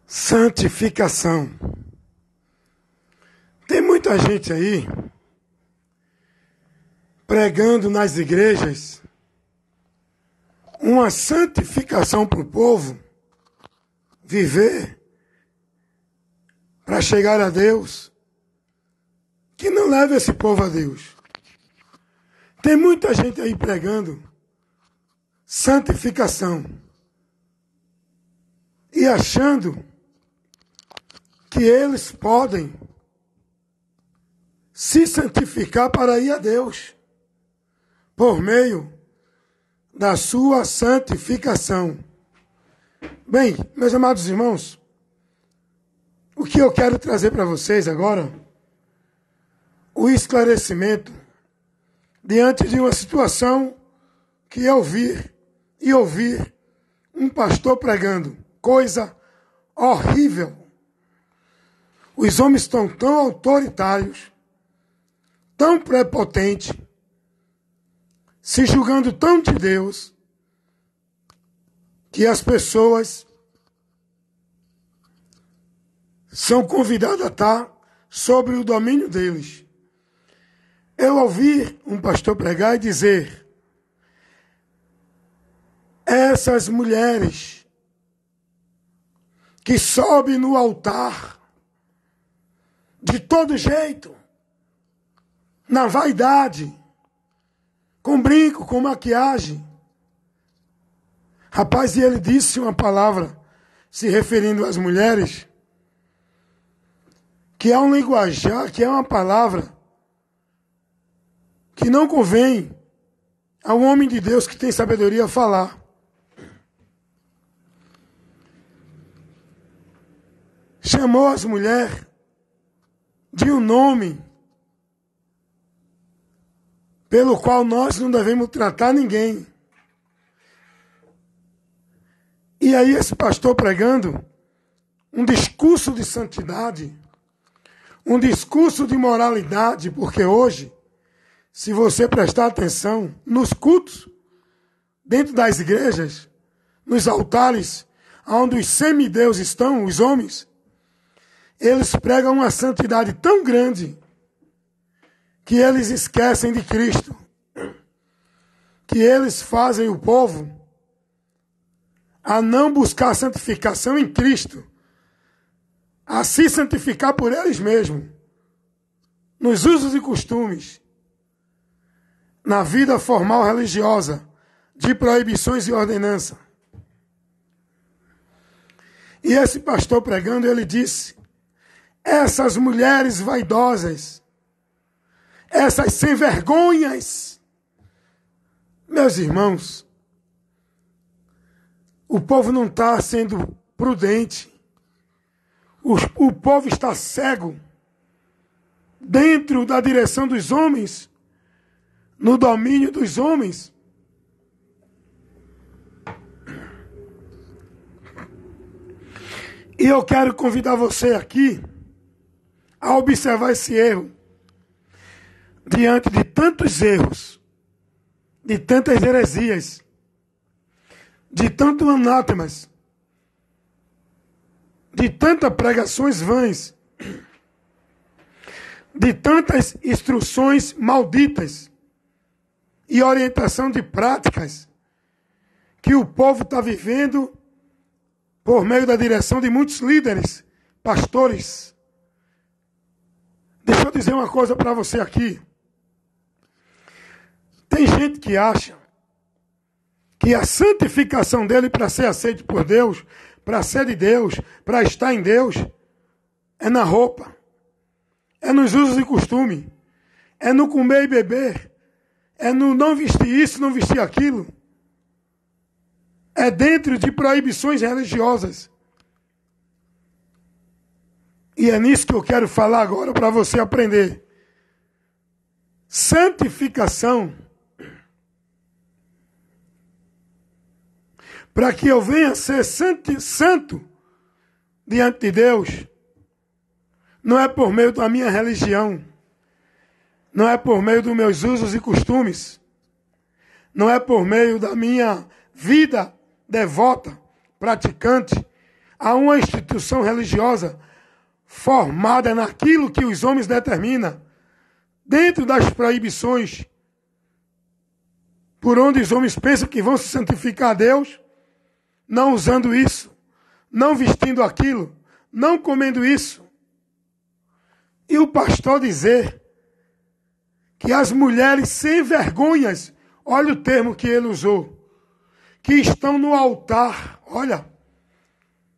Santificação. Tem muita gente aí pregando nas igrejas uma santificação para o povo viver para chegar a Deus, que não leva esse povo a Deus. Tem muita gente aí pregando santificação e achando que eles podem se santificar para ir a Deus por meio da sua santificação. Bem, meus amados irmãos, o que eu quero trazer para vocês agora, o esclarecimento diante de uma situação que eu vi e ouvir um pastor pregando, coisa horrível. Os homens estão tão autoritários, tão prepotentes, se julgando tão de Deus, que as pessoas são convidadas a estar sobre o domínio deles. Eu ouvi um pastor pregar e dizer: essas mulheres que sobem no altar de todo jeito, na vaidade, com brinco, com maquiagem. Rapaz, e ele disse uma palavra, se referindo às mulheres, que é um linguajar, que é uma palavra que não convém a um homem de Deus que tem sabedoria falar. Chamou as mulheres de um nome pelo qual nós não devemos tratar ninguém. E aí esse pastor pregando um discurso de santidade, um discurso de moralidade, porque hoje, se você prestar atenção nos cultos, dentro das igrejas, nos altares, onde os semideuses estão, os homens, eles pregam uma santidade tão grande que eles esquecem de Cristo, que eles fazem o povo a não buscar santificação em Cristo, a se santificar por eles mesmos, nos usos e costumes, na vida formal religiosa, de proibições e ordenança. E esse pastor pregando, ele disse: essas mulheres vaidosas, essas sem vergonhas, meus irmãos, o povo não está sendo prudente, o povo está cego, dentro da direção dos homens, no domínio dos homens. E eu quero convidar você aqui a observar esse erro, diante de tantos erros, de tantas heresias, de tantos anátemas, de tantas pregações vãs, de tantas instruções malditas e orientação de práticas que o povo está vivendo por meio da direção de muitos líderes, pastores. Deixa eu dizer uma coisa para você aqui. Tem gente que acha que a santificação dele para ser aceito por Deus, para ser de Deus, para estar em Deus, é na roupa, é nos usos e costumes, é no comer e beber, é no não vestir isso, não vestir aquilo, é dentro de proibições religiosas. E é nisso que eu quero falar agora para você aprender. Santificação, para que eu venha a ser santo diante de Deus, não é por meio da minha religião, não é por meio dos meus usos e costumes, não é por meio da minha vida devota, praticante, a uma instituição religiosa formada naquilo que os homens determinam, dentro das proibições, por onde os homens pensam que vão se santificar a Deus, não usando isso, não vestindo aquilo, não comendo isso. E o pastor dizer que as mulheres sem vergonhas, olha o termo que ele usou, que estão no altar, olha,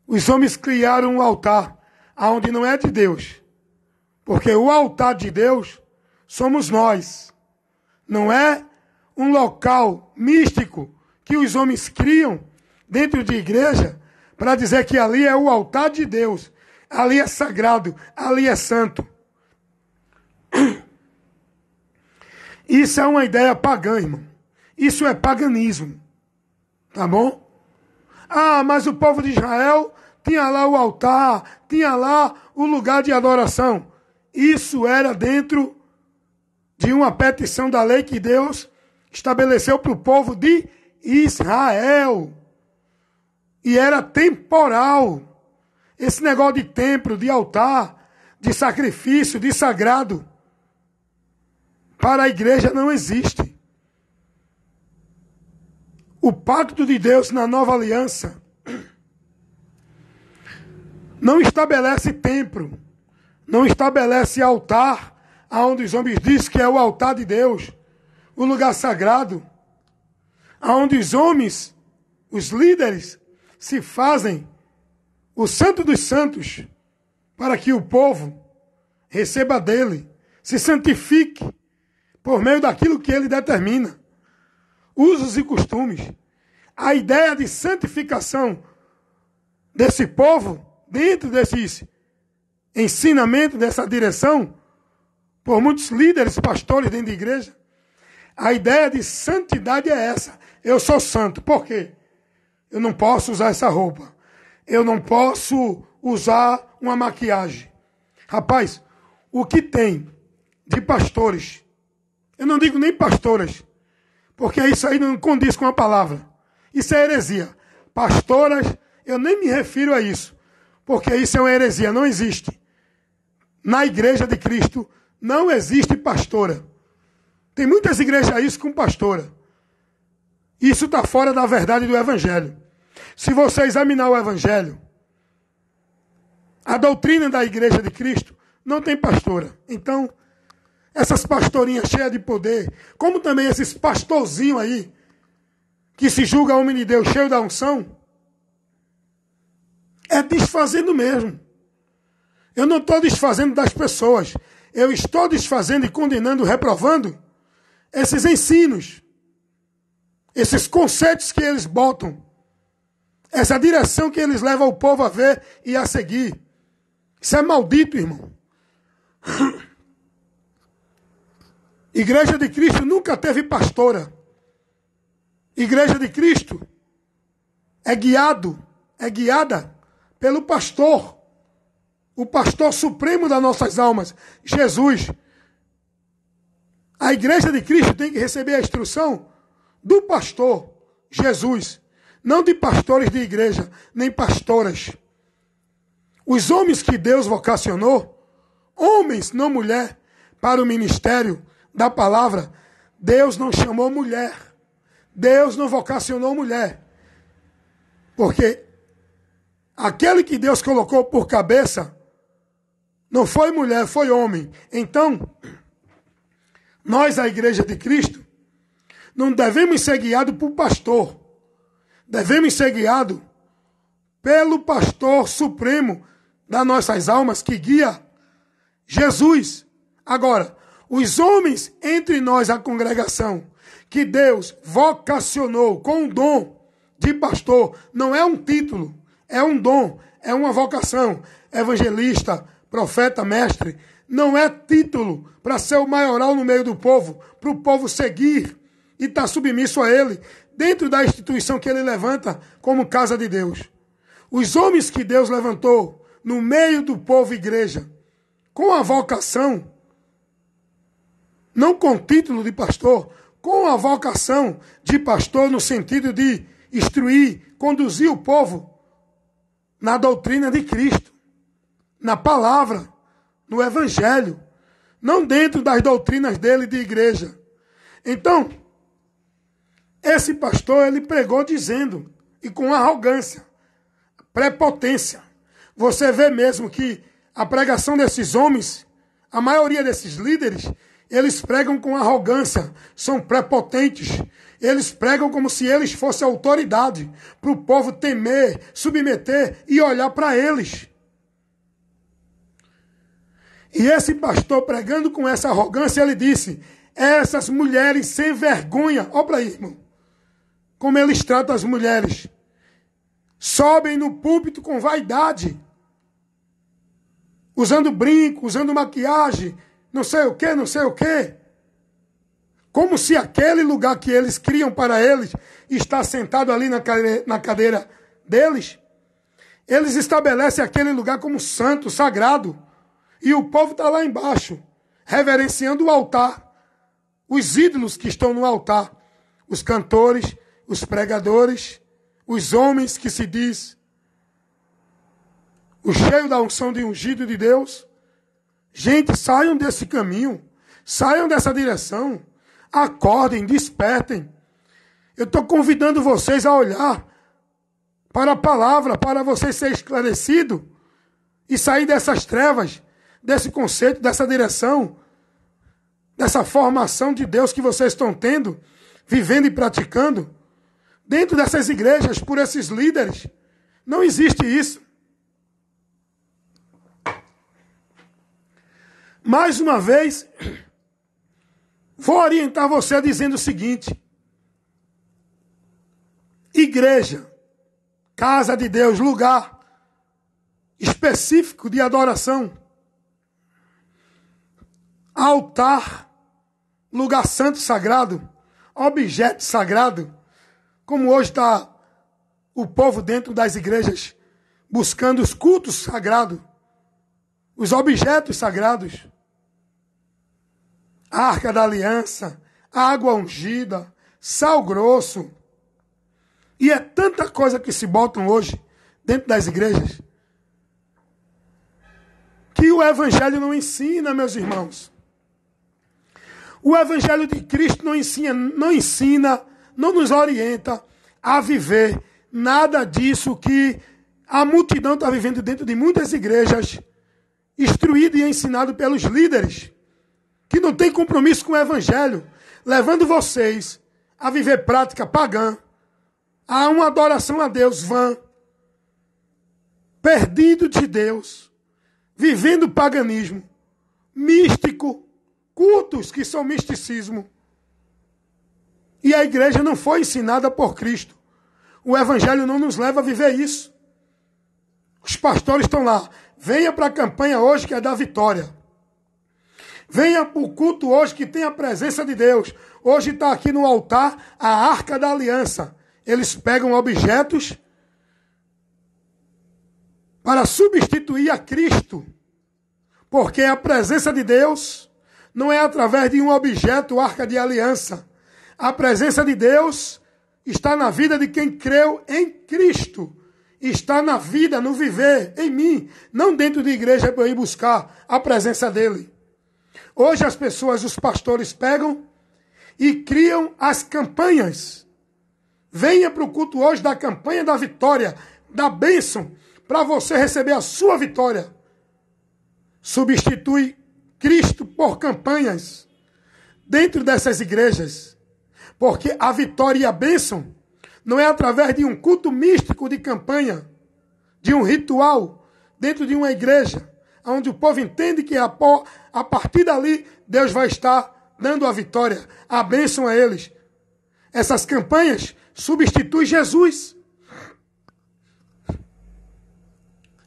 os homens criaram um altar, aonde não é de Deus, porque o altar de Deus somos nós, não é um local místico que os homens criam dentro de igreja para dizer que ali é o altar de Deus, ali é sagrado, ali é santo. Isso é uma ideia pagã, irmão. Isso é paganismo. Tá bom? Ah, mas o povo de Israel tinha lá o altar, tinha lá o lugar de adoração. Isso era dentro de uma petição da lei que Deus estabeleceu para o povo de Israel. E era temporal. Esse negócio de templo, de altar, de sacrifício, de sagrado, para a igreja não existe. O pacto de Deus na nova aliança não estabelece templo, não estabelece altar, aonde os homens dizem que é o altar de Deus, o lugar sagrado, aonde os homens, os líderes, se fazem o santo dos santos, para que o povo receba dele, se santifique por meio daquilo que ele determina. Usos e costumes. A ideia de santificação desse povo, dentro desses ensinamentos, dessa direção, por muitos líderes, pastores dentro da igreja, a ideia de santidade é essa. Eu sou santo. Por quê? Eu não posso usar essa roupa. Eu não posso usar uma maquiagem. Rapaz, o que tem de pastores, eu não digo nem pastoras, porque isso aí não condiz com a palavra. Isso é heresia. Pastoras, eu nem me refiro a isso, porque isso é uma heresia, não existe. Na igreja de Cristo não existe pastora. Tem muitas igrejas aí com pastora. Isso está fora da verdade do evangelho. Se você examinar o evangelho, a doutrina da igreja de Cristo não tem pastora. Então, essas pastorinhas cheias de poder, como também esses pastorzinhos aí, que se julga homem de Deus, cheio da unção, é desfazendo mesmo. Eu não estou desfazendo das pessoas. Eu estou desfazendo e condenando, reprovando esses ensinos, esses conceitos que eles botam, essa direção que eles levam o povo a ver e a seguir. Isso é maldito, irmão. Igreja de Cristo nunca teve pastora. Igreja de Cristo é guiada pelo pastor. O pastor supremo das nossas almas, Jesus. A igreja de Cristo tem que receber a instrução do pastor, Jesus. Não de pastores de igreja, nem pastoras. Os homens que Deus vocacionou, homens, não mulher, para o ministério da palavra, Deus não chamou mulher. Deus não vocacionou mulher. Porque aquele que Deus colocou por cabeça não foi mulher, foi homem. Então, nós, a igreja de Cristo, não devemos ser guiados por pastor. Devemos ser guiados pelo pastor supremo das nossas almas, que guia Jesus. Agora, os homens entre nós, a congregação, que Deus vocacionou com o dom de pastor, não é um título, é um dom, é uma vocação. Evangelista, profeta, mestre, não é título para ser o maioral no meio do povo, para o povo seguir e estar submisso a ele, dentro da instituição que ele levanta como casa de Deus. Os homens que Deus levantou no meio do povo igreja, com a vocação, não com título de pastor, com a vocação de pastor no sentido de instruir, conduzir o povo na doutrina de Cristo, na palavra, no evangelho, não dentro das doutrinas dele de igreja. Então, esse pastor, ele pregou dizendo, e com arrogância, prepotência. Você vê mesmo que a pregação desses homens, a maioria desses líderes, eles pregam com arrogância, são prepotentes. Eles pregam como se eles fossem autoridade, para o povo temer, submeter e olhar para eles. E esse pastor, pregando com essa arrogância, ele disse, essas mulheres sem vergonha, olha para aí, irmão, como eles tratam as mulheres, sobem no púlpito com vaidade, usando brinco, usando maquiagem, não sei o que, não sei o que. Como se aquele lugar que eles criam para eles está sentado ali na cadeira deles. Eles estabelecem aquele lugar como santo, sagrado. E o povo está lá embaixo, reverenciando o altar. Os ídolos que estão no altar. Os cantores, os pregadores, os homens que se diz o cheio da unção de ungido de Deus. Gente, saiam desse caminho, saiam dessa direção, acordem, despertem. Eu estou convidando vocês a olhar para a palavra, para vocês serem esclarecidos e sair dessas trevas, desse conceito, dessa direção, dessa formação de Deus que vocês estão tendo, vivendo e praticando, dentro dessas igrejas, por esses líderes. Não existe isso. Mais uma vez, vou orientar você dizendo o seguinte: igreja, casa de Deus, lugar específico de adoração, altar, lugar santo sagrado, objeto sagrado, como hoje está o povo dentro das igrejas buscando os cultos sagrados, os objetos sagrados. A Arca da Aliança, água ungida, sal grosso. E é tanta coisa que se botam hoje dentro das igrejas que o Evangelho não ensina, meus irmãos. O Evangelho de Cristo não ensina, não nos orienta a viver nada disso que a multidão está vivendo dentro de muitas igrejas, instruído e ensinado pelos líderes, que não tem compromisso com o Evangelho, levando vocês a viver prática pagã, a uma adoração a Deus vã, perdido de Deus, vivendo paganismo, místico, cultos que são misticismo. E a igreja não foi ensinada por Cristo. O Evangelho não nos leva a viver isso. Os pastores estão lá. Venha para a campanha hoje que é da vitória. Venha para o culto hoje que tem a presença de Deus. Hoje está aqui no altar a Arca da Aliança. Eles pegam objetos para substituir a Cristo. Porque a presença de Deus não é através de um objeto, Arca de Aliança. A presença de Deus está na vida de quem creu em Cristo. Está na vida, no viver, em mim. Não dentro de igreja para eu ir buscar a presença dele. Hoje as pessoas, os pastores pegam e criam as campanhas. Venha para o culto hoje da campanha da vitória, da bênção, para você receber a sua vitória. Substitui Cristo por campanhas dentro dessas igrejas. Porque a vitória e a bênção não é através de um culto místico de campanha, de um ritual dentro de uma igreja, onde o povo entende que a partir dali Deus vai estar dando a vitória, a bênção a eles. Essas campanhas substituem Jesus.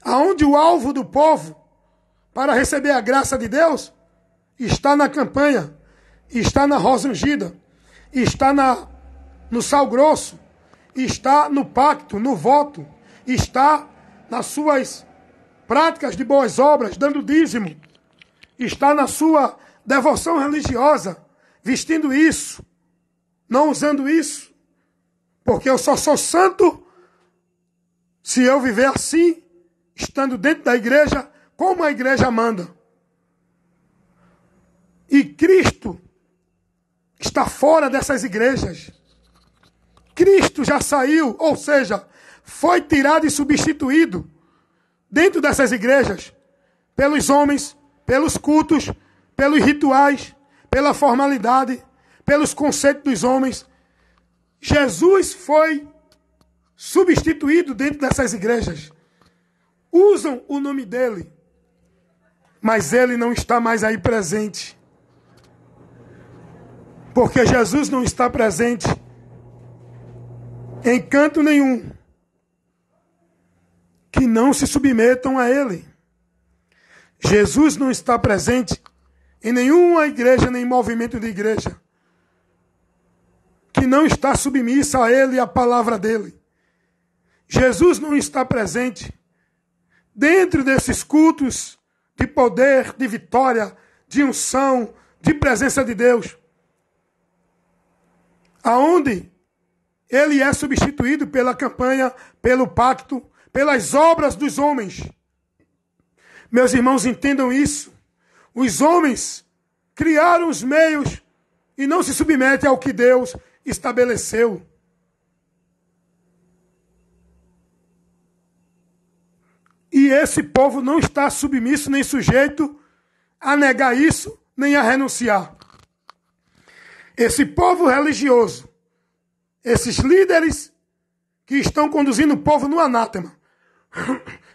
Aonde o alvo do povo para receber a graça de Deus está na campanha, está na rosa ungida, está no sal grosso, está no pacto, no voto, está nas suas práticas de boas obras, dando dízimo, está na sua devoção religiosa, vestindo isso, não usando isso, porque eu só sou santo se eu viver assim, estando dentro da igreja, como a igreja manda. E Cristo está fora dessas igrejas. Cristo já saiu, ou seja, foi tirado e substituído dentro dessas igrejas, pelos homens, pelos cultos, pelos rituais, pela formalidade, pelos conceitos dos homens. Jesus foi substituído dentro dessas igrejas. Usam o nome dele, mas ele não está mais aí presente. Porque Jesus não está presente em canto nenhum que não se submetam a ele. Jesus não está presente em nenhuma igreja, nem movimento de igreja que não está submissa a ele e à palavra dele. Jesus não está presente dentro desses cultos de poder, de vitória, de unção, de presença de Deus, aonde ele é substituído pela campanha, pelo pacto, pelas obras dos homens. Meus irmãos, entendam isso. Os homens criaram os meios e não se submetem ao que Deus estabeleceu. E esse povo não está submisso nem sujeito a negar isso, nem a renunciar. Esse povo religioso, esses líderes que estão conduzindo o povo no anátema,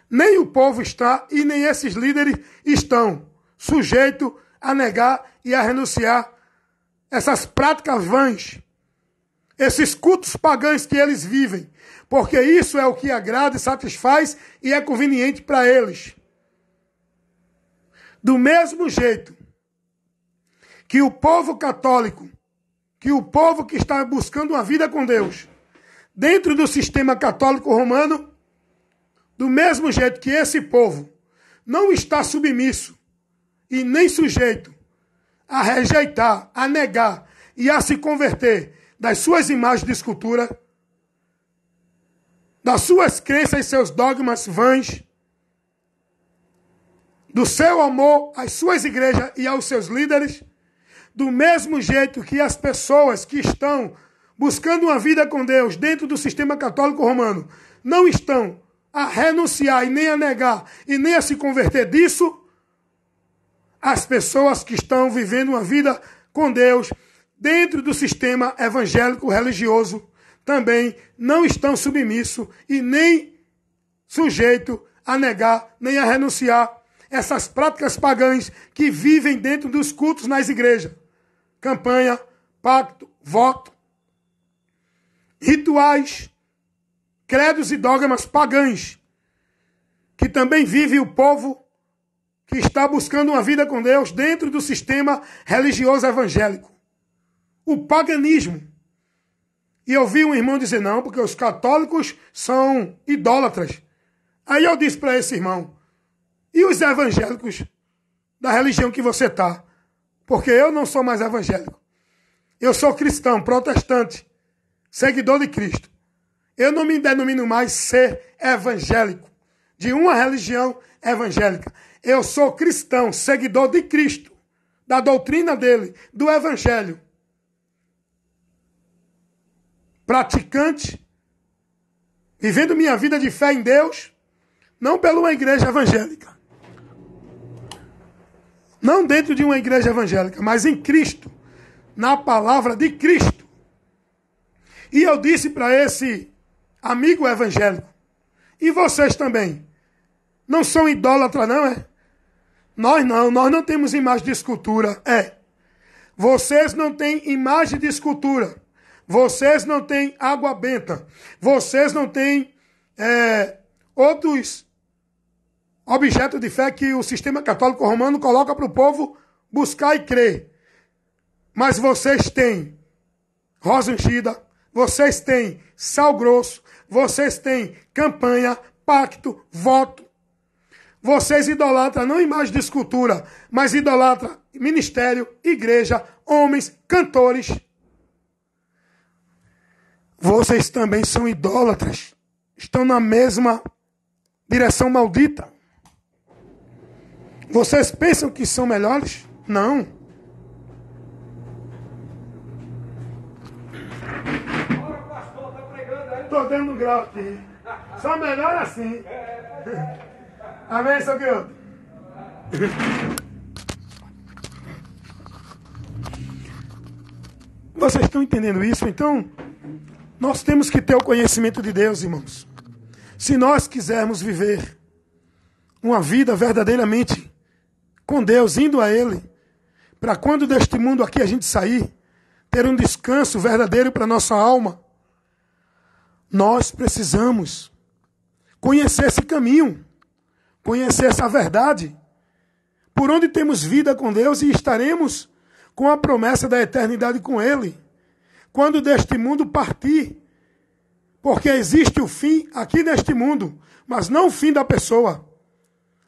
nem o povo está e nem esses líderes estão sujeitos a negar e a renunciar essas práticas vãs, esses cultos pagãos que eles vivem, porque isso é o que agrada e satisfaz e é conveniente para eles. Do mesmo jeito que o povo católico, que o povo que está buscando uma vida com Deus, dentro do sistema católico romano, do mesmo jeito que esse povo não está submisso e nem sujeito a rejeitar, a negar e a se converter das suas imagens de escultura, das suas crenças e seus dogmas vãs, do seu amor às suas igrejas e aos seus líderes, do mesmo jeito que as pessoas que estão buscando uma vida com Deus dentro do sistema católico romano não estão a renunciar e nem a negar e nem a se converter disso, as pessoas que estão vivendo uma vida com Deus dentro do sistema evangélico religioso também não estão submissos e nem sujeitos a negar nem a renunciar essas práticas pagãs que vivem dentro dos cultos nas igrejas. Campanha, pacto, voto, rituais, credos e dogmas pagãs, que também vive o povo que está buscando uma vida com Deus dentro do sistema religioso evangélico. O paganismo. E eu vi um irmão dizer, não, porque os católicos são idólatras. Aí eu disse para esse irmão, e os evangélicos da religião que você está? Porque eu não sou mais evangélico. Eu sou cristão, protestante, seguidor de Cristo. Eu não me denomino mais ser evangélico, de uma religião evangélica. Eu sou cristão, seguidor de Cristo, da doutrina dele, do evangelho. Praticante, vivendo minha vida de fé em Deus, não pela uma igreja evangélica. Não dentro de uma igreja evangélica, mas em Cristo, na palavra de Cristo. E eu disse para esse amigo evangélico, e vocês também, não são idólatras não, é? Nós não temos imagem de escultura, é. Vocês não têm imagem de escultura. Vocês não têm água benta. Vocês não têm outros objetos de fé que o sistema católico romano coloca para o povo buscar e crer. Mas vocês têm rosa ungida, vocês têm sal grosso, vocês têm campanha, pacto, voto. Vocês idolatram não imagem de escultura, mas idolatram ministério, igreja, homens, cantores. Vocês também são idólatras. estão na mesma direção maldita. Vocês pensam que são melhores? Não. Estou dando um grau aqui. Só melhor assim. Amém, seu Guilherme? Vocês estão entendendo isso? Então, nós temos que ter o conhecimento de Deus, irmãos. Se nós quisermos viver uma vida verdadeiramente com Deus, indo a Ele, para quando deste mundo aqui a gente sair, ter um descanso verdadeiro para nossa alma, nós precisamos conhecer esse caminho, conhecer essa verdade, por onde temos vida com Deus e estaremos com a promessa da eternidade com Ele, quando deste mundo partir, porque existe o fim aqui neste mundo, mas não o fim da pessoa.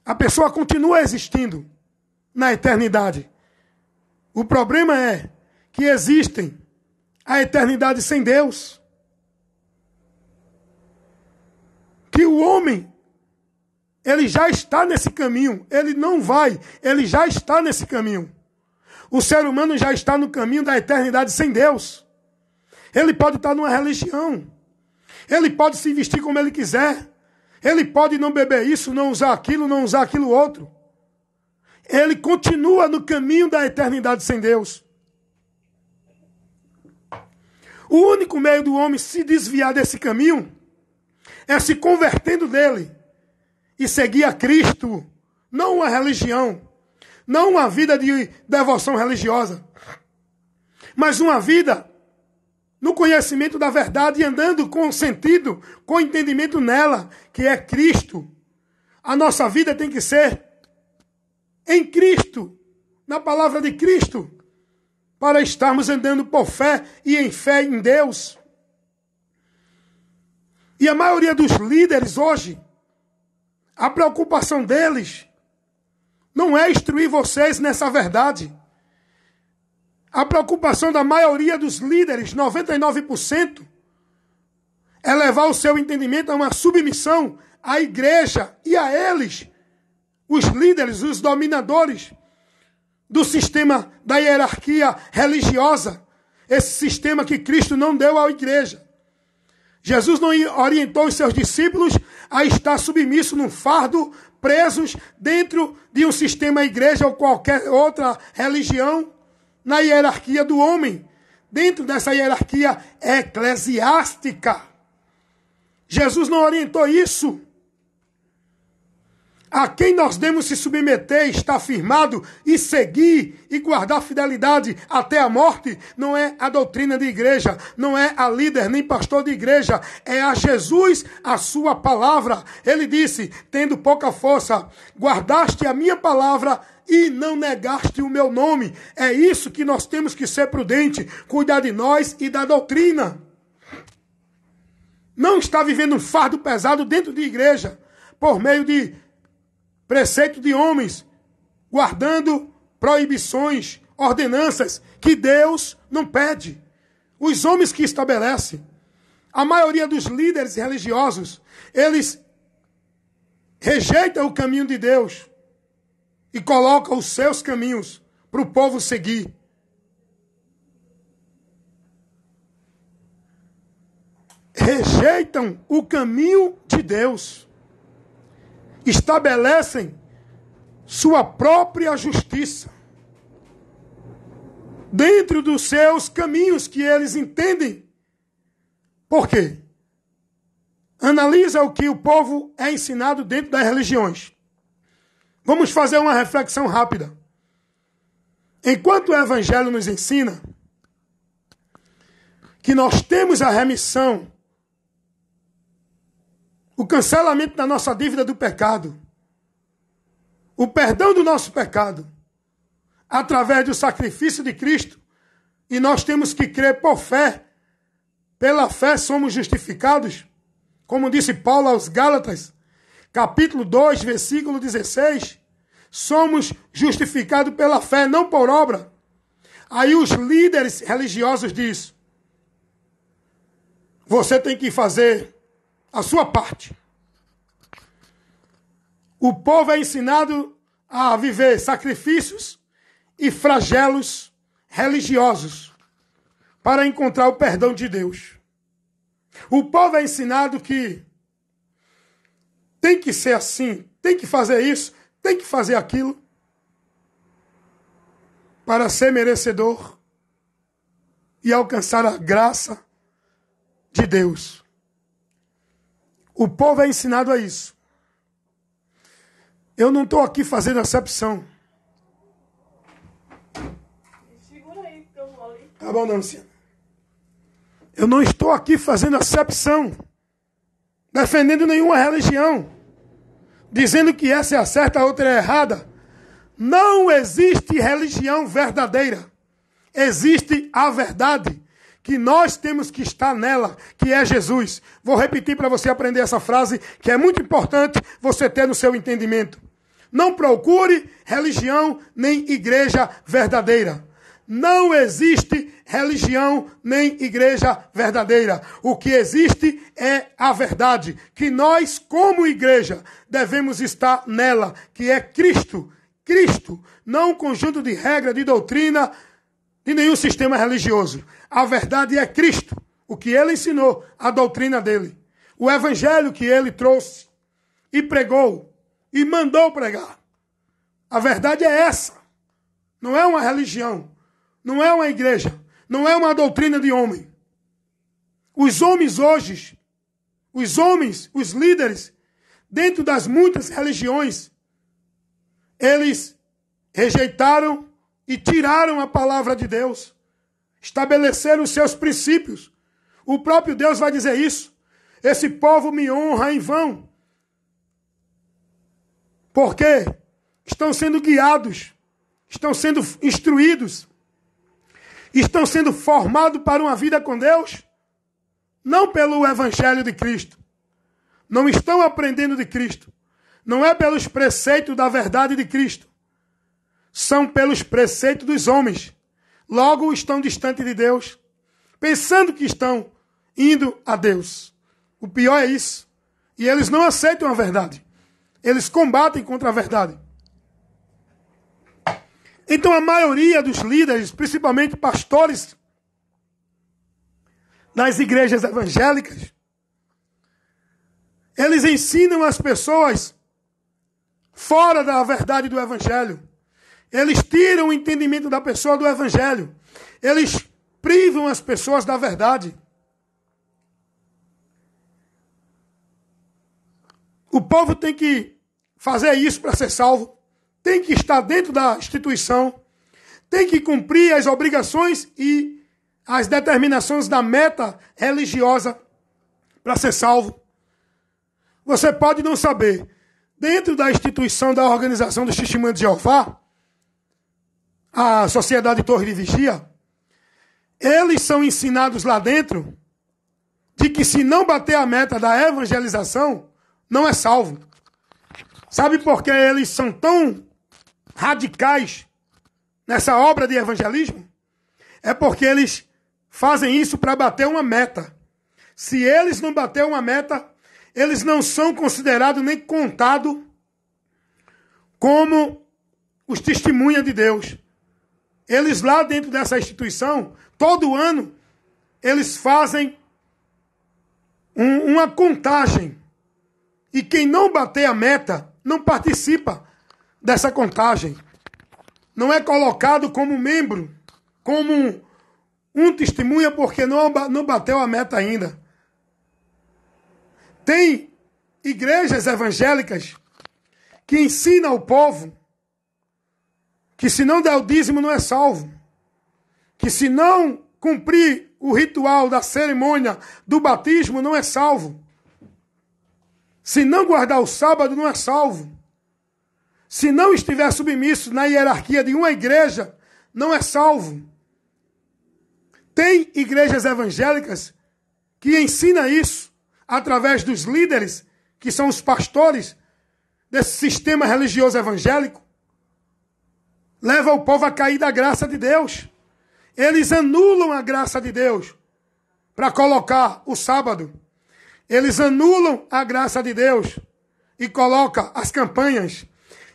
A pessoa continua existindo na eternidade. O problema é que existem a eternidade sem Deus. Que o homem, ele já está nesse caminho, ele não vai, ele já está nesse caminho. O ser humano já está no caminho da eternidade sem Deus. Ele pode estar numa religião, ele pode se vestir como ele quiser, ele pode não beber isso, não usar aquilo outro. Ele continua no caminho da eternidade sem Deus. O único meio do homem se desviar desse caminho é se convertendo dele e seguir a Cristo, não uma religião, não uma vida de devoção religiosa, mas uma vida no conhecimento da verdade e andando com sentido, com entendimento nela, que é Cristo. A nossa vida tem que ser em Cristo, na palavra de Cristo, para estarmos andando por fé e em fé em Deus. E a maioria dos líderes hoje, a preocupação deles não é instruir vocês nessa verdade. A preocupação da maioria dos líderes, 99%, é levar o seu entendimento a uma submissão à igreja e a eles, os líderes, os dominadores do sistema da hierarquia religiosa, esse sistema que Cristo não deu à igreja. Jesus não orientou os seus discípulos a estar submissos num fardo, presos dentro de um sistema igreja ou qualquer outra religião, na hierarquia do homem, dentro dessa hierarquia eclesiástica. Jesus não orientou isso. A quem nós devemos se submeter, estar firmado e seguir e guardar fidelidade até a morte, não é a doutrina de igreja, não é a líder nem pastor de igreja, é a Jesus, a sua palavra. Ele disse, tendo pouca força, guardaste a minha palavra e não negaste o meu nome. É isso que nós temos que ser prudente, cuidar de nós e da doutrina. Não está vivendo um fardo pesado dentro de igreja, por meio de preceito de homens, guardando proibições, ordenanças que Deus não pede. Os homens que estabelecem. A maioria dos líderes religiosos, eles rejeitam o caminho de Deus e colocam os seus caminhos para o povo seguir. Rejeitam o caminho de Deus. Estabelecem sua própria justiça dentro dos seus caminhos que eles entendem. Por quê? Analisa o que o povo é ensinado dentro das religiões. Vamos fazer uma reflexão rápida. Enquanto o Evangelho nos ensina que nós temos a remissão, o cancelamento da nossa dívida do pecado, o perdão do nosso pecado, através do sacrifício de Cristo, e nós temos que crer por fé. Pela fé somos justificados, como disse Paulo aos Gálatas, capítulo 2, versículo 16, somos justificados pela fé, não por obra. Aí os líderes religiosos dizem, você tem que fazer a sua parte. O povo é ensinado a viver sacrifícios e flagelos religiosos para encontrar o perdão de Deus. O povo é ensinado que tem que ser assim, tem que fazer isso, tem que fazer aquilo para ser merecedor e alcançar a graça de Deus. O povo é ensinado a isso. Eu não estou aqui fazendo acepção. Segura aí, porque eu vou ali. Tá bom, Luciana? Eu não estou aqui fazendo acepção, defendendo nenhuma religião, dizendo que essa é a certa, a outra é a errada. Não existe religião verdadeira. Existe a verdade, que nós temos que estar nela, que é Jesus. Vou repetir para você aprender essa frase, que é muito importante você ter no seu entendimento. Não procure religião nem igreja verdadeira. Não existe religião nem igreja verdadeira. O que existe é a verdade, que nós, como igreja, devemos estar nela, que é Cristo. Cristo, não um conjunto de regra, de doutrina, de nenhum sistema religioso. A verdade é Cristo, o que ele ensinou, a doutrina dele. O evangelho que ele trouxe e pregou e mandou pregar. A verdade é essa. Não é uma religião, não é uma igreja, não é uma doutrina de homem. Os homens hoje, os líderes, dentro das muitas religiões, eles rejeitaram e tiraram a palavra de Deus. Estabeleceram os seus princípios. O próprio Deus vai dizer isso. Esse povo me honra em vão. Porque estão sendo guiados, estão sendo instruídos, estão sendo formados para uma vida com Deus, não pelo Evangelho de Cristo. Não estão aprendendo de Cristo. Não é pelos preceitos da verdade de Cristo. São pelos preceitos dos homens. Logo estão distantes de Deus, pensando que estão indo a Deus. O pior é isso. E eles não aceitam a verdade. Eles combatem contra a verdade. Então a maioria dos líderes, principalmente pastores das igrejas evangélicas, eles ensinam as pessoas fora da verdade do evangelho. Eles tiram o entendimento da pessoa do evangelho. Eles privam as pessoas da verdade. O povo tem que fazer isso para ser salvo. Tem que estar dentro da instituição. Tem que cumprir as obrigações e as determinações da meta religiosa para ser salvo. Você pode não saber. Dentro da instituição da Organização dos Testemunhos de Jeová, a Sociedade Torre de Vigia, eles são ensinados lá dentro de que se não bater a meta da evangelização, não é salvo. Sabe por que eles são tão radicais nessa obra de evangelismo? É porque eles fazem isso para bater uma meta. Se eles não baterem uma meta, eles não são considerados nem contados como os testemunhas de Deus. Eles lá dentro dessa instituição, todo ano, eles fazem uma contagem. E quem não bater a meta, não participa dessa contagem. Não é colocado como membro, como um testemunha, porque não bateu a meta ainda. Tem igrejas evangélicas que ensinam ao povo que se não der o dízimo não é salvo. Que se não cumprir o ritual da cerimônia do batismo não é salvo. Se não guardar o sábado não é salvo. Se não estiver submisso na hierarquia de uma igreja, não é salvo. Tem igrejas evangélicas que ensinam isso através dos líderes, que são os pastores desse sistema religioso evangélico. Leva o povo a cair da graça de Deus. Eles anulam a graça de Deus para colocar o sábado. Eles anulam a graça de Deus e colocam as campanhas.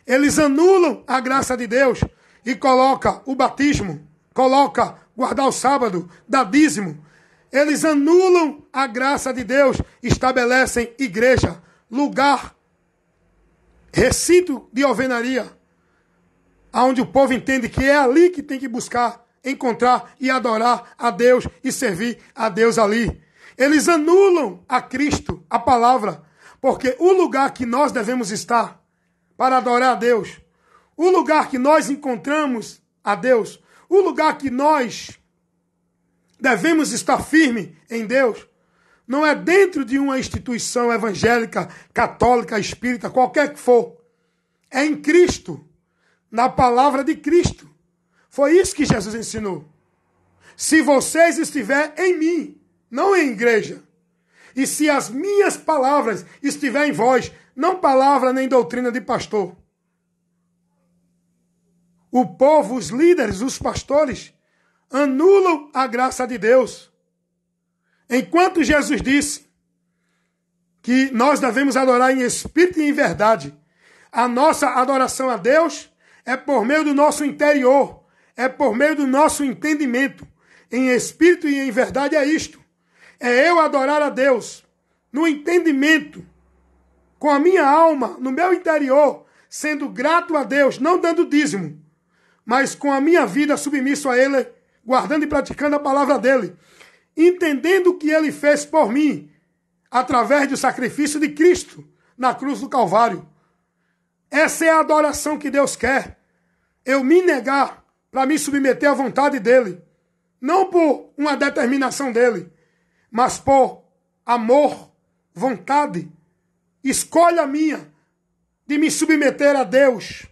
Eles anulam a graça de Deus e colocam o batismo, colocam guardar o sábado, dar dízimo. Eles anulam a graça de Deus, estabelecem igreja, lugar, recinto de alvenaria, onde o povo entende que é ali que tem que buscar, encontrar e adorar a Deus e servir a Deus ali. Eles anulam a Cristo, a palavra, porque o lugar que nós devemos estar para adorar a Deus, o lugar que nós encontramos a Deus, o lugar que nós devemos estar firme em Deus, não é dentro de uma instituição evangélica, católica, espírita, qualquer que for. É em Cristo, na palavra de Cristo. Foi isso que Jesus ensinou. Se vocês estiverem em mim, não em igreja, e se as minhas palavras estiverem em vós, não palavra nem doutrina de pastor. O povo, os líderes, os pastores, anulam a graça de Deus. Enquanto Jesus disse que nós devemos adorar em espírito e em verdade, a nossa adoração a Deus é por meio do nosso interior, é por meio do nosso entendimento. Em espírito e em verdade é isto. É eu adorar a Deus no entendimento, com a minha alma, no meu interior, sendo grato a Deus, não dando dízimo, mas com a minha vida submisso a Ele, guardando e praticando a palavra dEle, entendendo o que Ele fez por mim, através do sacrifício de Cristo na cruz do Calvário. Essa é a adoração que Deus quer. Eu me negar para me submeter à vontade dEle, não por uma determinação dEle, mas por amor, vontade, escolha minha de me submeter a Deus.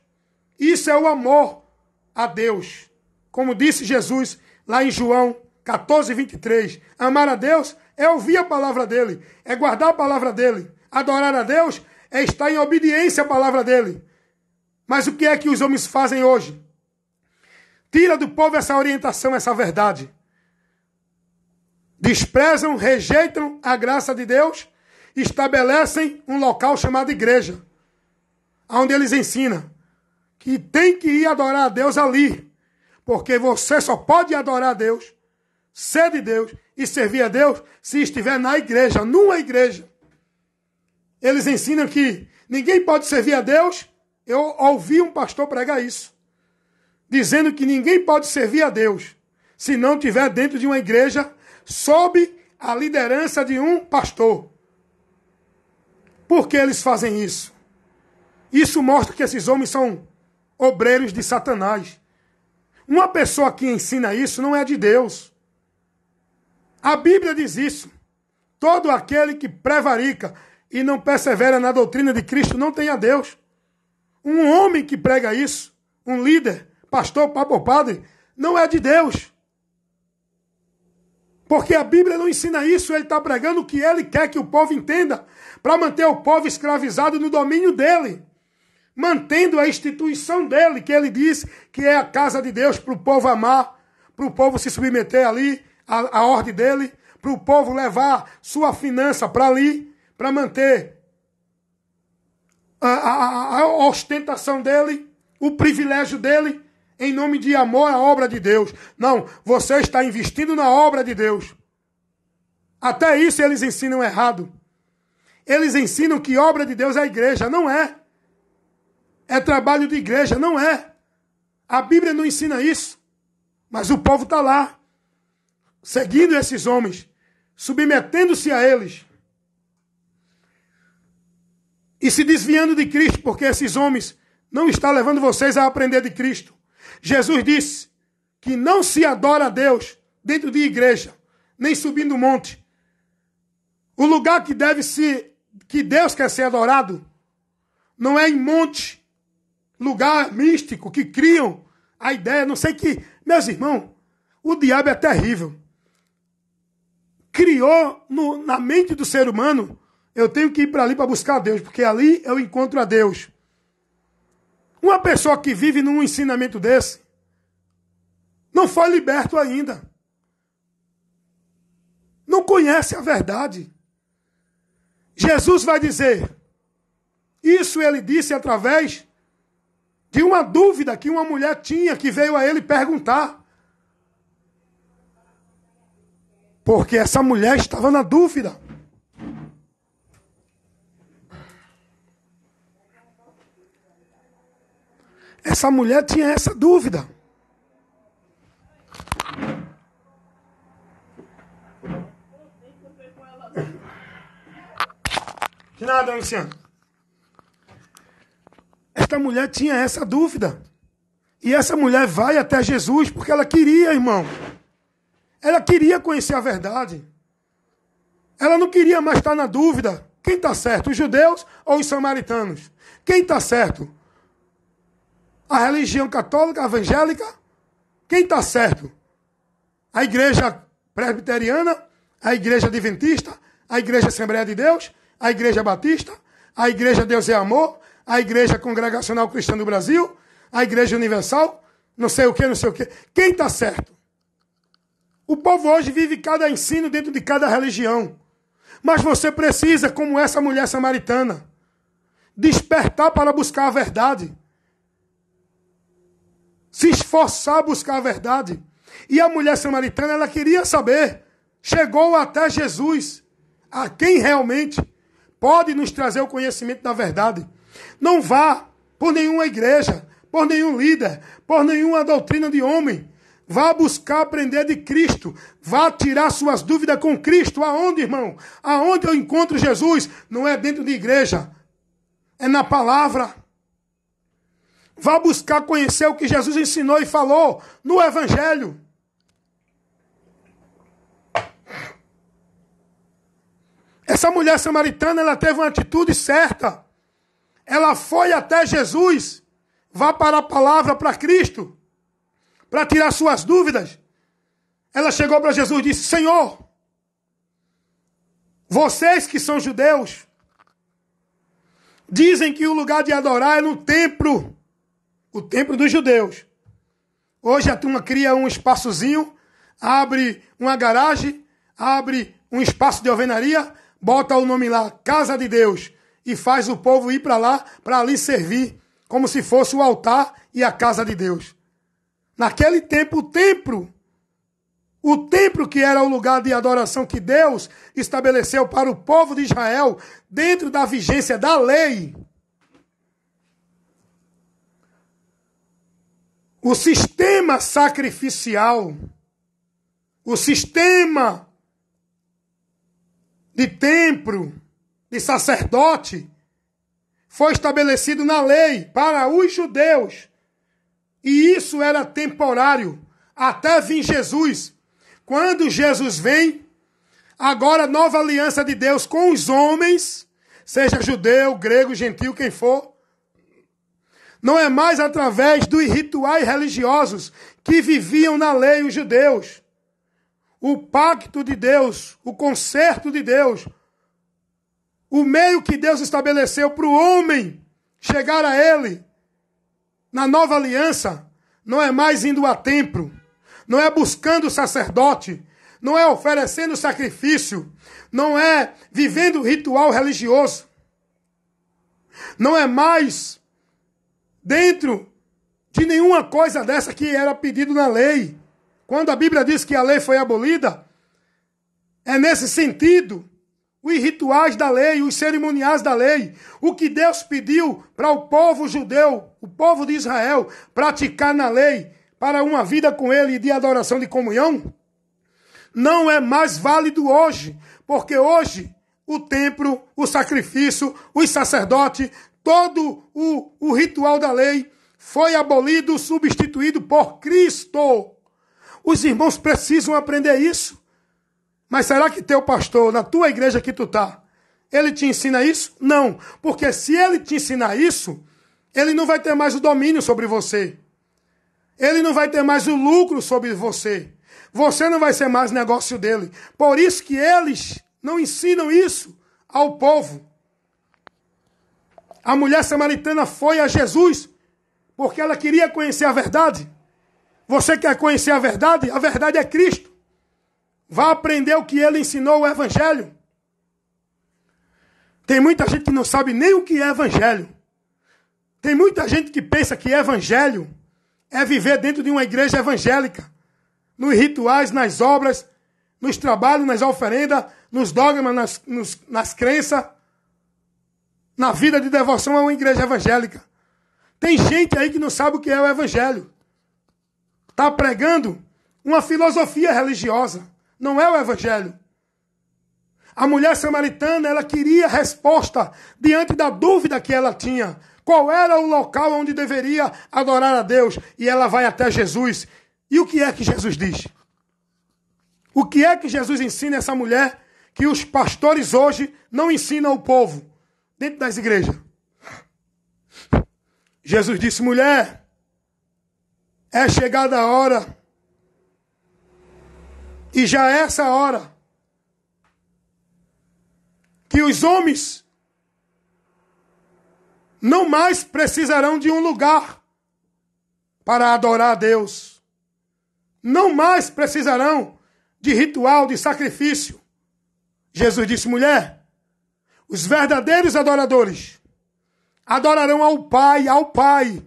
Isso é o amor a Deus. Como disse Jesus lá em João 14, 23. Amar a Deus é ouvir a palavra dele, é guardar a palavra dele. Adorar a Deus é estar em obediência à palavra dele. Mas o que é que os homens fazem hoje? Tira do povo essa orientação, essa verdade. Desprezam, rejeitam a graça de Deus, estabelecem um local chamado igreja, onde eles ensinam que tem que ir adorar a Deus ali, porque você só pode adorar a Deus, ser de Deus e servir a Deus se estiver na igreja, numa igreja. Eles ensinam que ninguém pode servir a Deus. Eu ouvi um pastor pregar isso, dizendo que ninguém pode servir a Deus se não estiver dentro de uma igreja sob a liderança de um pastor. Por que eles fazem isso? Isso mostra que esses homens são obreiros de Satanás. Uma pessoa que ensina isso não é de Deus. A Bíblia diz isso. Todo aquele que prevarica e não persevera na doutrina de Cristo não tem a Deus. Um homem que prega isso, um líder, pastor, papa ou padre, não é de Deus. Porque a Bíblia não ensina isso, ele está pregando o que ele quer que o povo entenda, para manter o povo escravizado no domínio dele, mantendo a instituição dele, que ele diz que é a casa de Deus, para o povo amar, para o povo se submeter ali, a ordem dele, para o povo levar sua finança para ali, para manter a ostentação dele, o privilégio dele, em nome de amor à obra de Deus. Não, você está investindo na obra de Deus. Até isso eles ensinam errado. Eles ensinam que obra de Deus é a igreja. Não é. É trabalho de igreja. Não é. A Bíblia não ensina isso. Mas o povo está lá, seguindo esses homens, submetendo-se a eles e se desviando de Cristo, porque esses homens não estão levando vocês a aprender de Cristo. Jesus disse que não se adora a Deus dentro de igreja, nem subindo o monte. O lugar que que Deus quer ser adorado não é em monte, lugar místico que criam a ideia, não sei que... Meus irmãos, o diabo é terrível. Criou na mente do ser humano, eu tenho que ir para ali para buscar a Deus, porque ali eu encontro a Deus. Uma pessoa que vive num ensinamento desse não foi liberto ainda. Não conhece a verdade. Jesus vai dizer, isso ele disse através de uma dúvida que uma mulher tinha, que veio a ele perguntar. Porque essa mulher estava na dúvida. Essa mulher tinha essa dúvida. De nada, Luciano. Esta mulher tinha essa dúvida. E essa mulher vai até Jesus porque ela queria, irmão. Ela queria conhecer a verdade. Ela não queria mais estar na dúvida. Quem está certo, os judeus ou os samaritanos? Quem está certo? A religião católica, evangélica? Quem está certo? A igreja presbiteriana? A igreja adventista? A igreja Assembleia de Deus? A igreja batista? A igreja Deus é Amor? A igreja Congregacional Cristã do Brasil? A igreja universal? Não sei o que, não sei o que. Quem está certo? O povo hoje vive cada ensino dentro de cada religião. Mas você precisa, como essa mulher samaritana, despertar para buscar a verdade. Se esforçar a buscar a verdade. E a mulher samaritana, ela queria saber. Chegou até Jesus, a quem realmente pode nos trazer o conhecimento da verdade. Não vá por nenhuma igreja, por nenhum líder, por nenhuma doutrina de homem. Vá buscar aprender de Cristo. Vá tirar suas dúvidas com Cristo. Aonde, irmão? Aonde eu encontro Jesus? Não é dentro de igreja. É na palavra. Vá buscar conhecer o que Jesus ensinou e falou no Evangelho. Essa mulher samaritana, ela teve uma atitude certa. Ela foi até Jesus. Vá para a palavra, para Cristo. Para tirar suas dúvidas. Ela chegou para Jesus e disse, Senhor, vocês que são judeus, dizem que o lugar de adorar é no templo. O templo dos judeus. Hoje a turma cria um espaçozinho, abre uma garagem, abre um espaço de alvenaria, bota o nome lá, Casa de Deus, e faz o povo ir para lá, para ali servir, como se fosse o altar e a casa de Deus. Naquele tempo, o templo que era o lugar de adoração que Deus estabeleceu para o povo de Israel, dentro da vigência da lei. O sistema sacrificial, o sistema de templo, de sacerdote, foi estabelecido na lei para os judeus. E isso era temporário, até vir Jesus. Quando Jesus vem, agora nova aliança de Deus com os homens, seja judeu, grego, gentil, quem for, não é mais através dos rituais religiosos que viviam na lei os judeus. O pacto de Deus, o concerto de Deus, o meio que Deus estabeleceu para o homem chegar a ele, na nova aliança, não é mais indo a templo, não é buscando o sacerdote, não é oferecendo sacrifício, não é vivendo ritual religioso, não é mais dentro de nenhuma coisa dessa que era pedido na lei. Quando a Bíblia diz que a lei foi abolida, é nesse sentido. Os rituais da lei, os cerimoniais da lei, o que Deus pediu para o povo judeu, o povo de Israel, praticar na lei, para uma vida com ele de adoração, de comunhão, não é mais válido hoje, porque hoje o templo, o sacrifício, os sacerdotes, todo o ritual da lei foi abolido, substituído por Cristo. Os irmãos precisam aprender isso. Mas será que teu pastor, na tua igreja que tu tá, ele te ensina isso? Não, porque se ele te ensinar isso, ele não vai ter mais o domínio sobre você. Ele não vai ter mais o lucro sobre você. Você não vai ser mais negócio dele. Por isso que eles não ensinam isso ao povo. A mulher samaritana foi a Jesus porque ela queria conhecer a verdade. Você quer conhecer a verdade? A verdade é Cristo. Vá aprender o que ele ensinou, o Evangelho. Tem muita gente que não sabe nem o que é evangelho. Tem muita gente que pensa que evangelho é viver dentro de uma igreja evangélica. Nos rituais, nas obras, nos trabalhos, nas oferendas, nos dogmas, nas crenças. Na vida de devoção a uma igreja evangélica. Tem gente aí que não sabe o que é o evangelho. Está pregando uma filosofia religiosa. Não é o evangelho. A mulher samaritana, ela queria resposta diante da dúvida que ela tinha. Qual era o local onde deveria adorar a Deus? E ela vai até Jesus. E o que é que Jesus diz? O que é que Jesus ensina a essa mulher que os pastores hoje não ensinam ao povo dentro das igrejas? Jesus disse, mulher, é chegada a hora, e já é essa hora, que os homens não mais precisarão de um lugar para adorar a Deus. Não mais precisarão de ritual, de sacrifício. Jesus disse, mulher, os verdadeiros adoradores adorarão ao Pai,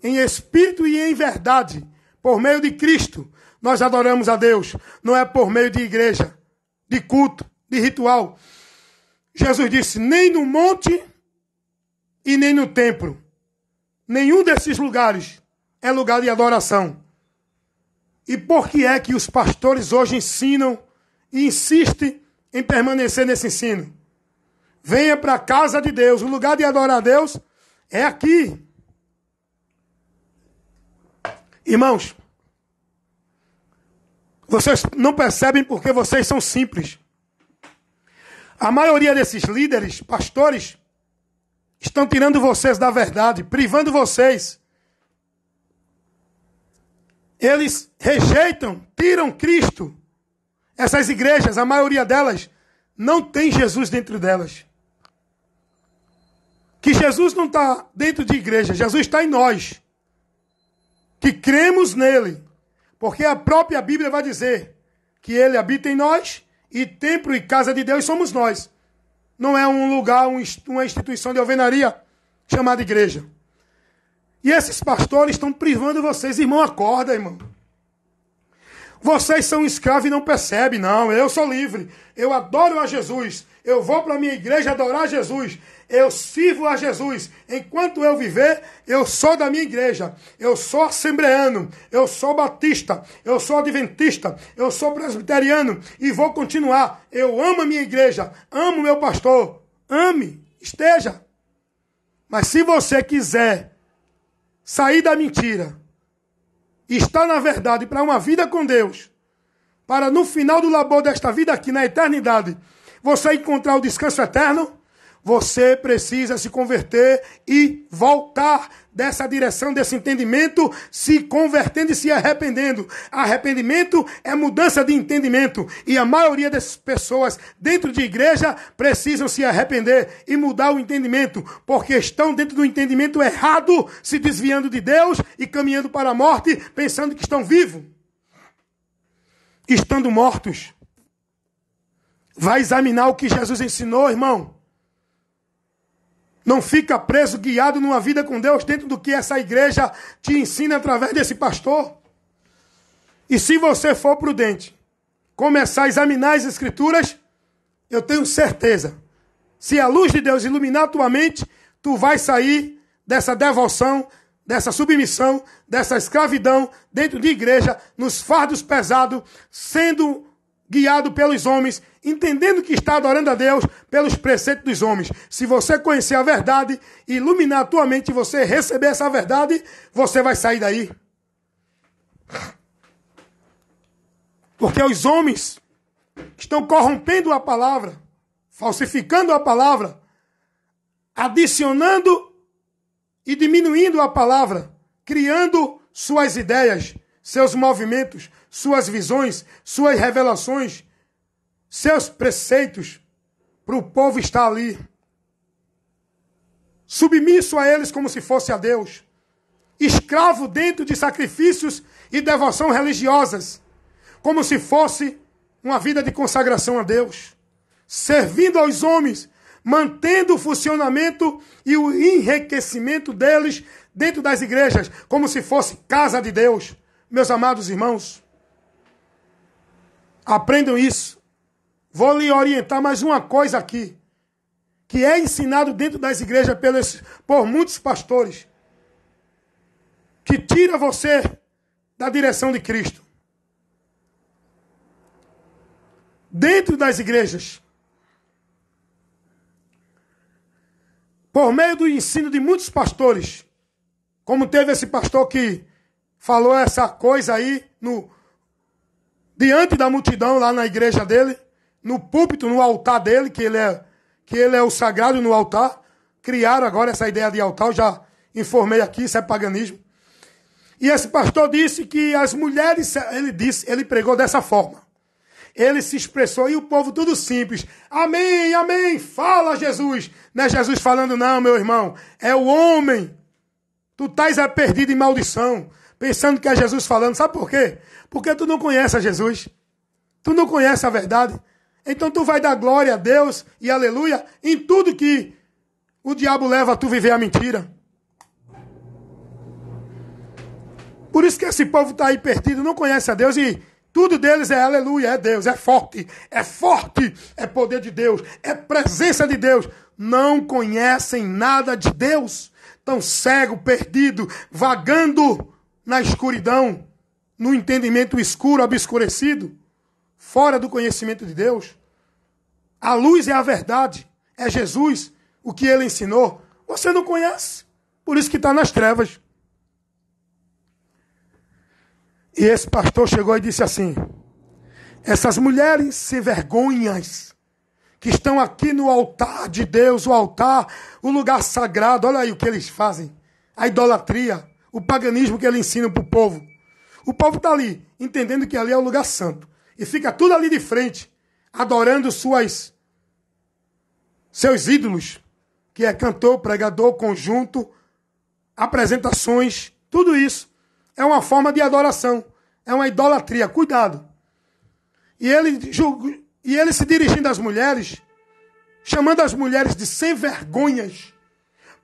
em espírito e em verdade, por meio de Cristo. Nós adoramos a Deus, não é por meio de igreja, de culto, de ritual. Jesus disse, nem no monte e nem no templo. Nenhum desses lugares é lugar de adoração. E por que é que os pastores hoje ensinam e insistem em permanecer nesse ensino? Venha para a casa de Deus. O lugar de adorar a Deus é aqui. Irmãos, vocês não percebem porque vocês são simples. A maioria desses líderes, pastores, estão tirando vocês da verdade, privando vocês. Eles rejeitam, tiram Cristo. Essas igrejas, a maioria delas, não tem Jesus dentro delas. Que Jesus não está dentro de igreja, Jesus está em nós. Que cremos nele. Porque a própria Bíblia vai dizer que ele habita em nós e templo e casa de Deus somos nós. Não é um lugar, uma instituição de alvenaria chamada igreja. E esses pastores estão privando vocês. Irmão, acorda, irmão. Vocês são escravos e não percebem. Não, eu sou livre. Eu adoro a Jesus. Eu vou para a minha igreja adorar a Jesus. Eu sirvo a Jesus. Enquanto eu viver, eu sou da minha igreja. Eu sou assembleano. Eu sou batista. Eu sou adventista. Eu sou presbiteriano. E vou continuar. Eu amo a minha igreja. Amo o meu pastor. Ame. Esteja. Mas se você quiser sair da mentira e estar na verdade para uma vida com Deus, para no final do labor desta vida aqui, na eternidade, você encontrar o descanso eterno, você precisa se converter e voltar dessa direção, desse entendimento, se convertendo e se arrependendo. Arrependimento é mudança de entendimento. E a maioria dessas pessoas dentro de igreja precisam se arrepender e mudar o entendimento, porque estão dentro do entendimento errado, se desviando de Deus e caminhando para a morte, pensando que estão vivos. Estando mortos. Vai examinar o que Jesus ensinou, irmão. Não fica preso, guiado numa vida com Deus dentro do que essa igreja te ensina através desse pastor. E se você for prudente, começar a examinar as escrituras, eu tenho certeza, se a luz de Deus iluminar a tua mente, tu vai sair dessa devoção, dessa submissão, dessa escravidão dentro de igreja, nos fardos pesados, sendo guiado pelos homens, entendendo que está adorando a Deus pelos preceitos dos homens. Se você conhecer a verdade, iluminar a tua mente e você receber essa verdade, você vai sair daí. Porque os homens estão corrompendo a palavra, falsificando a palavra, adicionando e diminuindo a palavra, criando suas ideias, seus movimentos, suas visões, suas revelações, seus preceitos, para o povo estar ali, submisso a eles como se fosse a Deus, escravo dentro de sacrifícios e devoção religiosas, como se fosse uma vida de consagração a Deus, servindo aos homens, mantendo o funcionamento e o enriquecimento deles dentro das igrejas, como se fosse casa de Deus. Meus amados irmãos, aprendam isso. Vou lhe orientar mais uma coisa aqui, que é ensinado dentro das igrejas por muitos pastores, que tira você da direção de Cristo. Dentro das igrejas, por meio do ensino de muitos pastores, como teve esse pastor que falou essa coisa aí diante da multidão lá na igreja dele, no púlpito, no altar dele, que ele é o sagrado no altar. Criaram agora essa ideia de altar, eu já informei aqui, isso é paganismo. E esse pastor disse que as mulheres, ele pregou dessa forma. Ele se expressou e o povo tudo simples. Amém, amém, fala Jesus. Não é Jesus falando não, meu irmão. É o homem. Tu estás perdido em maldição, pensando que é Jesus falando. Sabe por quê? Porque tu não conhece a Jesus. Tu não conhece a verdade. Então tu vai dar glória a Deus e aleluia em tudo que o diabo leva a tu viver a mentira. Por isso que esse povo está aí perdido, não conhece a Deus e tudo deles é aleluia, é Deus, é forte, é poder de Deus, é presença de Deus. Não conhecem nada de Deus, estão cego, perdido, vagando na escuridão, no entendimento escuro, obscurecido, fora do conhecimento de Deus. A luz é a verdade, é Jesus, o que ele ensinou. Você não conhece, por isso que está nas trevas. E esse pastor chegou e disse assim: essas mulheres sem vergonhas que estão aqui no altar de Deus, o altar, o lugar sagrado, olha aí o que eles fazem, a idolatria, o paganismo que ele ensina para o povo. O povo está ali, entendendo que ali é o lugar santo, e fica tudo ali de frente, adorando seus ídolos, que é cantor, pregador, conjunto, apresentações, tudo isso. É uma forma de adoração. É uma idolatria. Cuidado. E ele se dirigindo às mulheres, chamando as mulheres de sem vergonhas,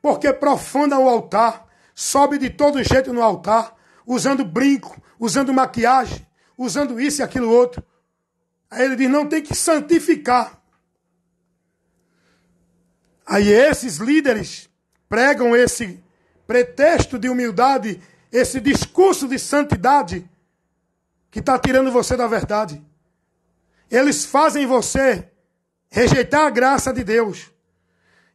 porque profana o altar, sobe de todo jeito no altar, usando brinco, usando maquiagem, usando isso e aquilo outro. Aí ele diz, não tem que santificar. Aí esses líderes pregam esse pretexto de humildade, esse discurso de santidade que está tirando você da verdade. Eles fazem você rejeitar a graça de Deus.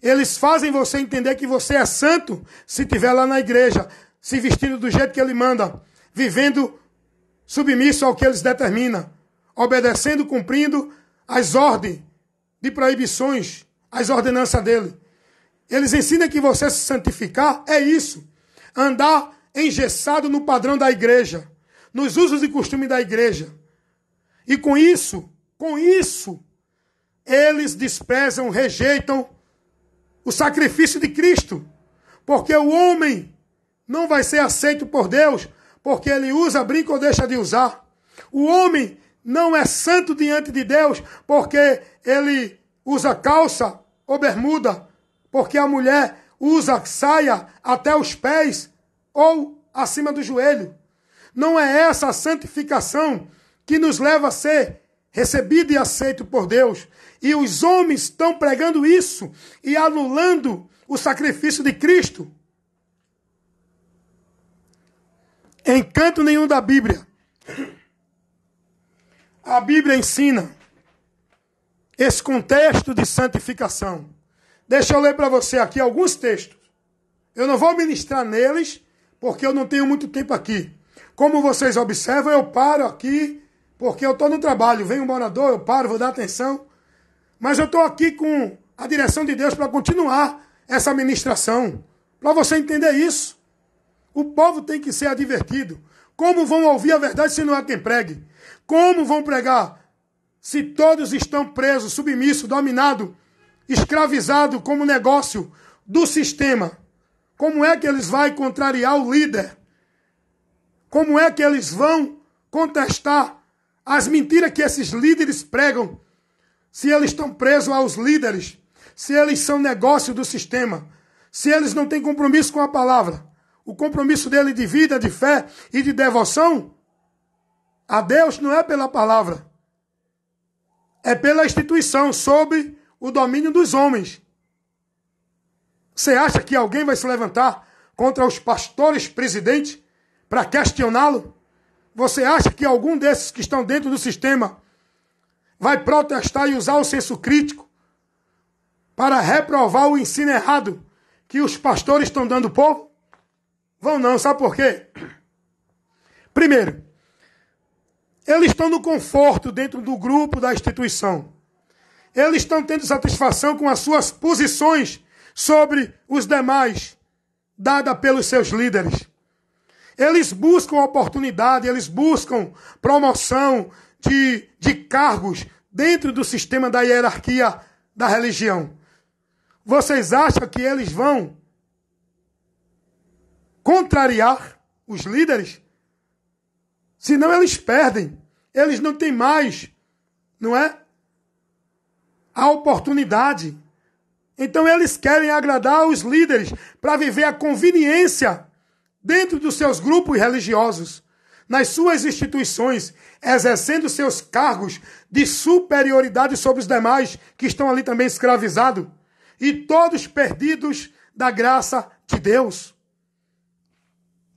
Eles fazem você entender que você é santo se estiver lá na igreja, se vestindo do jeito que ele manda, vivendo submisso ao que eles determinam, obedecendo, cumprindo as ordens de proibições, as ordenanças dele. Eles ensinam que você se santificar é isso, andar engessado no padrão da igreja, nos usos e costumes da igreja. E com isso, eles desprezam, rejeitam o sacrifício de Cristo, porque o homem não vai ser aceito por Deus, porque ele usa brinco ou deixa de usar. O homem não é santo diante de Deus, porque ele usa calça ou bermuda, porque a mulher usa saia até os pés ou acima do joelho. Não é essa a santificação que nos leva a ser recebido e aceito por Deus. E os homens estão pregando isso e anulando o sacrifício de Cristo. Em canto nenhum da Bíblia, a Bíblia ensina esse contexto de santificação. Deixa eu ler para você aqui alguns textos. Eu não vou ministrar neles, porque eu não tenho muito tempo aqui. Como vocês observam, eu paro aqui, porque eu estou no trabalho. Vem um morador, eu paro, vou dar atenção. Mas eu estou aqui com a direção de Deus para continuar essa ministração. Para você entender isso. O povo tem que ser advertido. Como vão ouvir a verdade se não há quem pregue? Como vão pregar se todos estão presos, submissos, dominados, escravizados como negócio do sistema? Como é que eles vão contrariar o líder? Como é que eles vão contestar as mentiras que esses líderes pregam se eles estão presos aos líderes? se eles são negócio do sistema, se eles não têm compromisso com a palavra, o compromisso dele de vida, de fé e de devoção a Deus não é pela palavra, é pela instituição, sob o domínio dos homens. Você acha que alguém vai se levantar contra os pastores presidentes para questioná-lo? Você acha que algum desses que estão dentro do sistema vai protestar e usar o senso crítico para reprovar o ensino errado que os pastores estão dando ao povo? Vão não, sabe por quê? Primeiro, eles estão no conforto dentro do grupo, da instituição. Eles estão tendo satisfação com as suas posições sobre os demais, dada pelos seus líderes. Eles buscam oportunidade, eles buscam promoção de cargos dentro do sistema da hierarquia da religião. Vocês acham que eles vão contrariar os líderes? Senão eles perdem. Eles não têm mais, não é? A oportunidade. Então eles querem agradar os líderes para viver a conveniência dentro dos seus grupos religiosos, nas suas instituições, exercendo seus cargos de superioridade sobre os demais que estão ali também escravizados e todos perdidos da graça de Deus.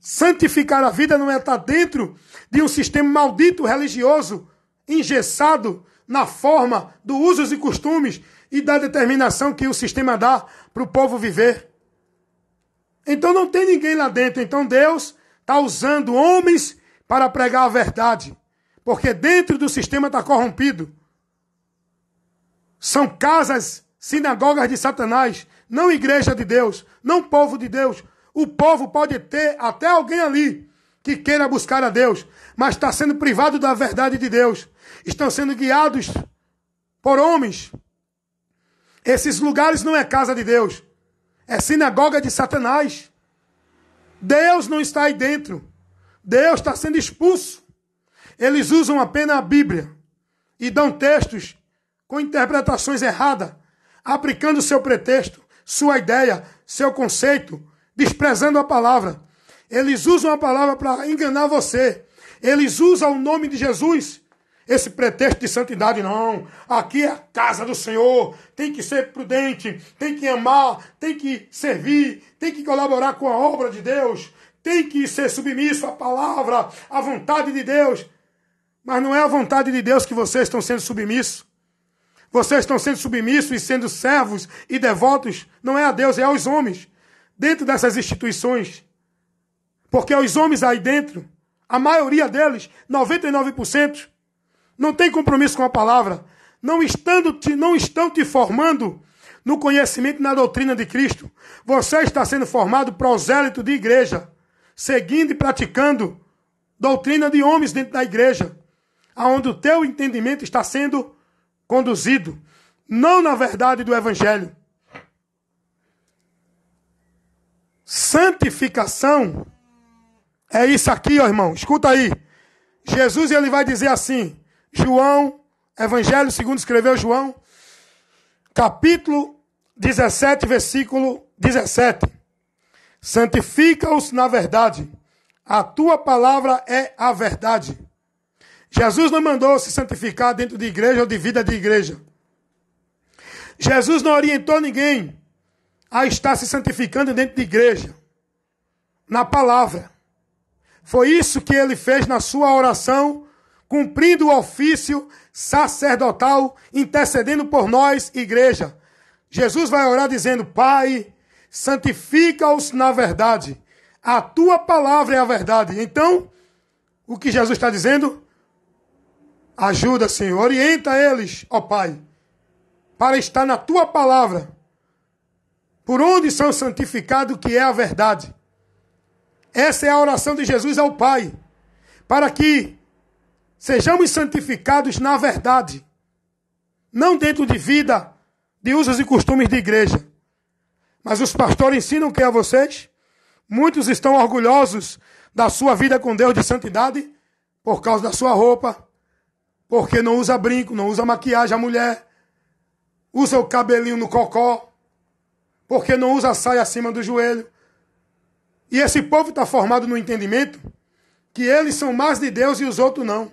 Santificar a vida não é estar dentro de um sistema maldito religioso, engessado na forma dos usos e costumes e da determinação que o sistema dá para o povo viver. Então não tem ninguém lá dentro. Então Deus está usando homens para pregar a verdade, porque dentro do sistema está corrompido. São casas, sinagogas de Satanás, não igreja de Deus, não povo de Deus. O povo pode ter até alguém ali que queira buscar a Deus, mas está sendo privado da verdade de Deus. Estão sendo guiados por homens. Esses lugares não é casa de Deus, é sinagoga de Satanás. Deus não está aí dentro. Deus está sendo expulso. Eles usam apenas a Bíblia e dão textos com interpretações erradas, aplicando seu pretexto, sua ideia, seu conceito, desprezando a palavra. Eles usam a palavra para enganar você. Eles usam o nome de Jesus, esse pretexto de santidade. Não, aqui é a casa do Senhor, tem que ser prudente, tem que amar, tem que servir, tem que colaborar com a obra de Deus, tem que ser submisso à palavra, à vontade de Deus. Mas não é a vontade de Deus que vocês estão sendo submissos. Vocês estão sendo submissos e sendo servos e devotos, não é a Deus, é aos homens, dentro dessas instituições. Porque os homens aí dentro, a maioria deles, 99%, não tem compromisso com a palavra, não estão te formando no conhecimento e na doutrina de Cristo. Você está sendo formado prosélito de igreja, seguindo e praticando doutrina de homens dentro da igreja, aonde o teu entendimento está sendo conduzido, não na verdade do evangelho. Santificação é isso aqui, ó irmão, escuta aí. Jesus ele vai dizer assim, João, Evangelho segundo escreveu João, capítulo 17, versículo 17. Santifica-os na verdade, a tua palavra é a verdade. Jesus não mandou se santificar dentro de igreja ou de vida de igreja. Jesus não orientou ninguém a estar se santificando dentro de igreja, na palavra. Foi isso que ele fez na sua oração, cumprindo o ofício sacerdotal, intercedendo por nós, igreja. Jesus vai orar dizendo, Pai, santifica-os na verdade. A tua palavra é a verdade. Então, o que Jesus está dizendo? Ajuda, Senhor, orienta eles, ó Pai, para estar na tua palavra, por onde são santificados, que é a verdade. Essa é a oração de Jesus ao Pai, para que sejamos santificados na verdade, não dentro de vida, de usos e costumes de igreja. Mas os pastores ensinam o que a vocês? Muitos estão orgulhosos da sua vida com Deus de santidade, por causa da sua roupa, porque não usa brinco, não usa maquiagem a mulher, usa o cabelinho no cocó, porque não usa a saia acima do joelho. E esse povo está formado no entendimento que eles são mais de Deus e os outros não.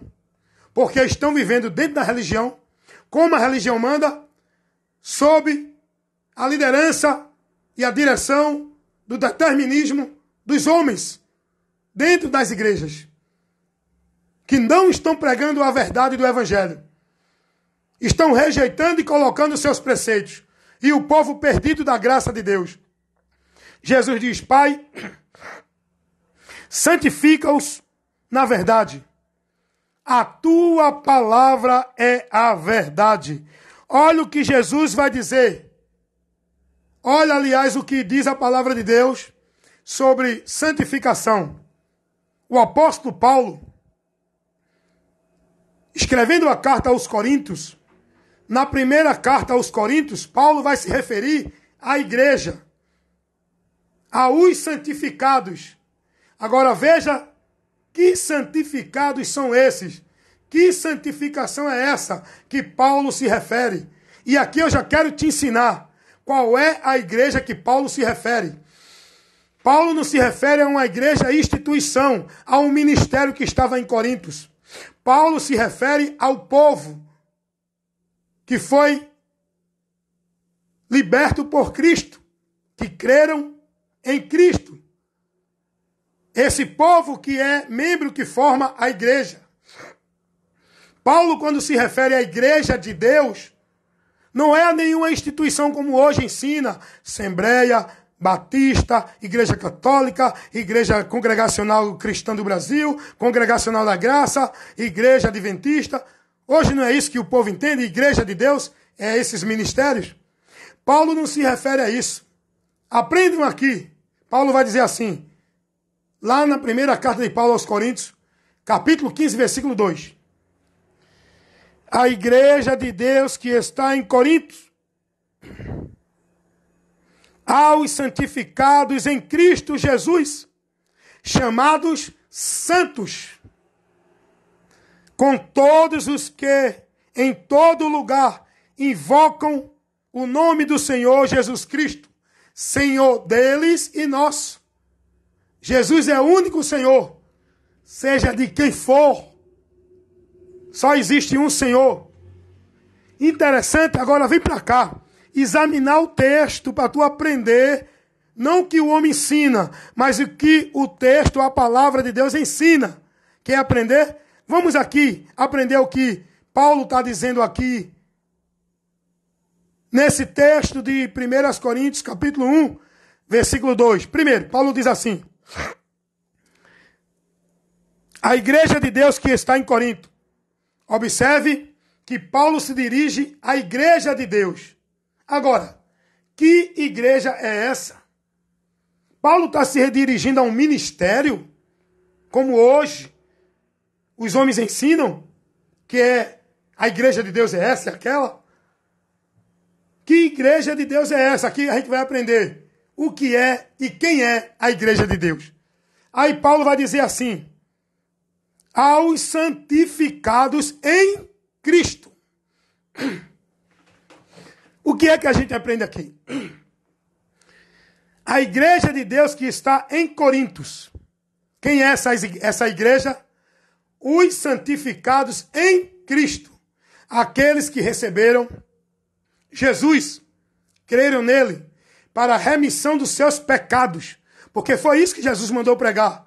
Porque estão vivendo dentro da religião, como a religião manda, sob a liderança e a direção do determinismo dos homens dentro das igrejas, que não estão pregando a verdade do evangelho. Estão rejeitando e colocando seus preceitos. E o povo perdido da graça de Deus. Jesus diz: Pai, santifica-os na verdade. A tua palavra é a verdade. Olha o que Jesus vai dizer. Olha, aliás, o que diz a palavra de Deus sobre santificação. O apóstolo Paulo, escrevendo a carta aos Coríntios, na primeira carta aos Coríntios, Paulo vai se referir à igreja, aos santificados. Agora veja que santificados são esses. Que santificação é essa que Paulo se refere? E aqui eu já quero te ensinar qual é a igreja que Paulo se refere. Paulo não se refere a uma igreja instituição, a um ministério que estava em Coríntios. Paulo se refere ao povo que foi liberto por Cristo, que creram em Cristo. Esse povo que é membro que forma a igreja. Paulo, quando se refere à igreja de Deus, não é a nenhuma instituição como hoje ensina, Assembleia Batista, Igreja Católica, Igreja Congregacional Cristã do Brasil, Congregacional da Graça, Igreja Adventista. Hoje não é isso que o povo entende, igreja de Deus, é esses ministérios. Paulo não se refere a isso. Aprendam aqui. Paulo vai dizer assim, lá na primeira carta de Paulo aos Coríntios, capítulo 15, versículo 2. A igreja de Deus que está em Corinto, aos santificados em Cristo Jesus, chamados santos, com todos os que em todo lugar invocam o nome do Senhor Jesus Cristo, Senhor deles e nosso. Jesus é o único Senhor, seja de quem for. Só existe um Senhor. Interessante, agora vem para cá. Examinar o texto para tu aprender, não o que o homem ensina, mas o que o texto, a palavra de Deus ensina. Quer aprender? Vamos aqui aprender o que Paulo está dizendo aqui. Nesse texto de 1 Coríntios, capítulo 1, versículo 2. Primeiro, Paulo diz assim. A igreja de Deus que está em Corinto. Observe que Paulo se dirige à igreja de Deus. Agora, que igreja é essa? Paulo está se redirigindo a um ministério, como hoje os homens ensinam, que é a igreja de Deus é essa e aquela? Que igreja de Deus é essa? Aqui a gente vai aprender o que é e quem é a igreja de Deus. Aí Paulo vai dizer assim, aos santificados em Cristo. O que é que a gente aprende aqui? A igreja de Deus que está em Coríntios. Quem é essa igreja? Os santificados em Cristo. Aqueles que receberam Jesus, creram nele, para a remissão dos seus pecados. Porque foi isso que Jesus mandou pregar.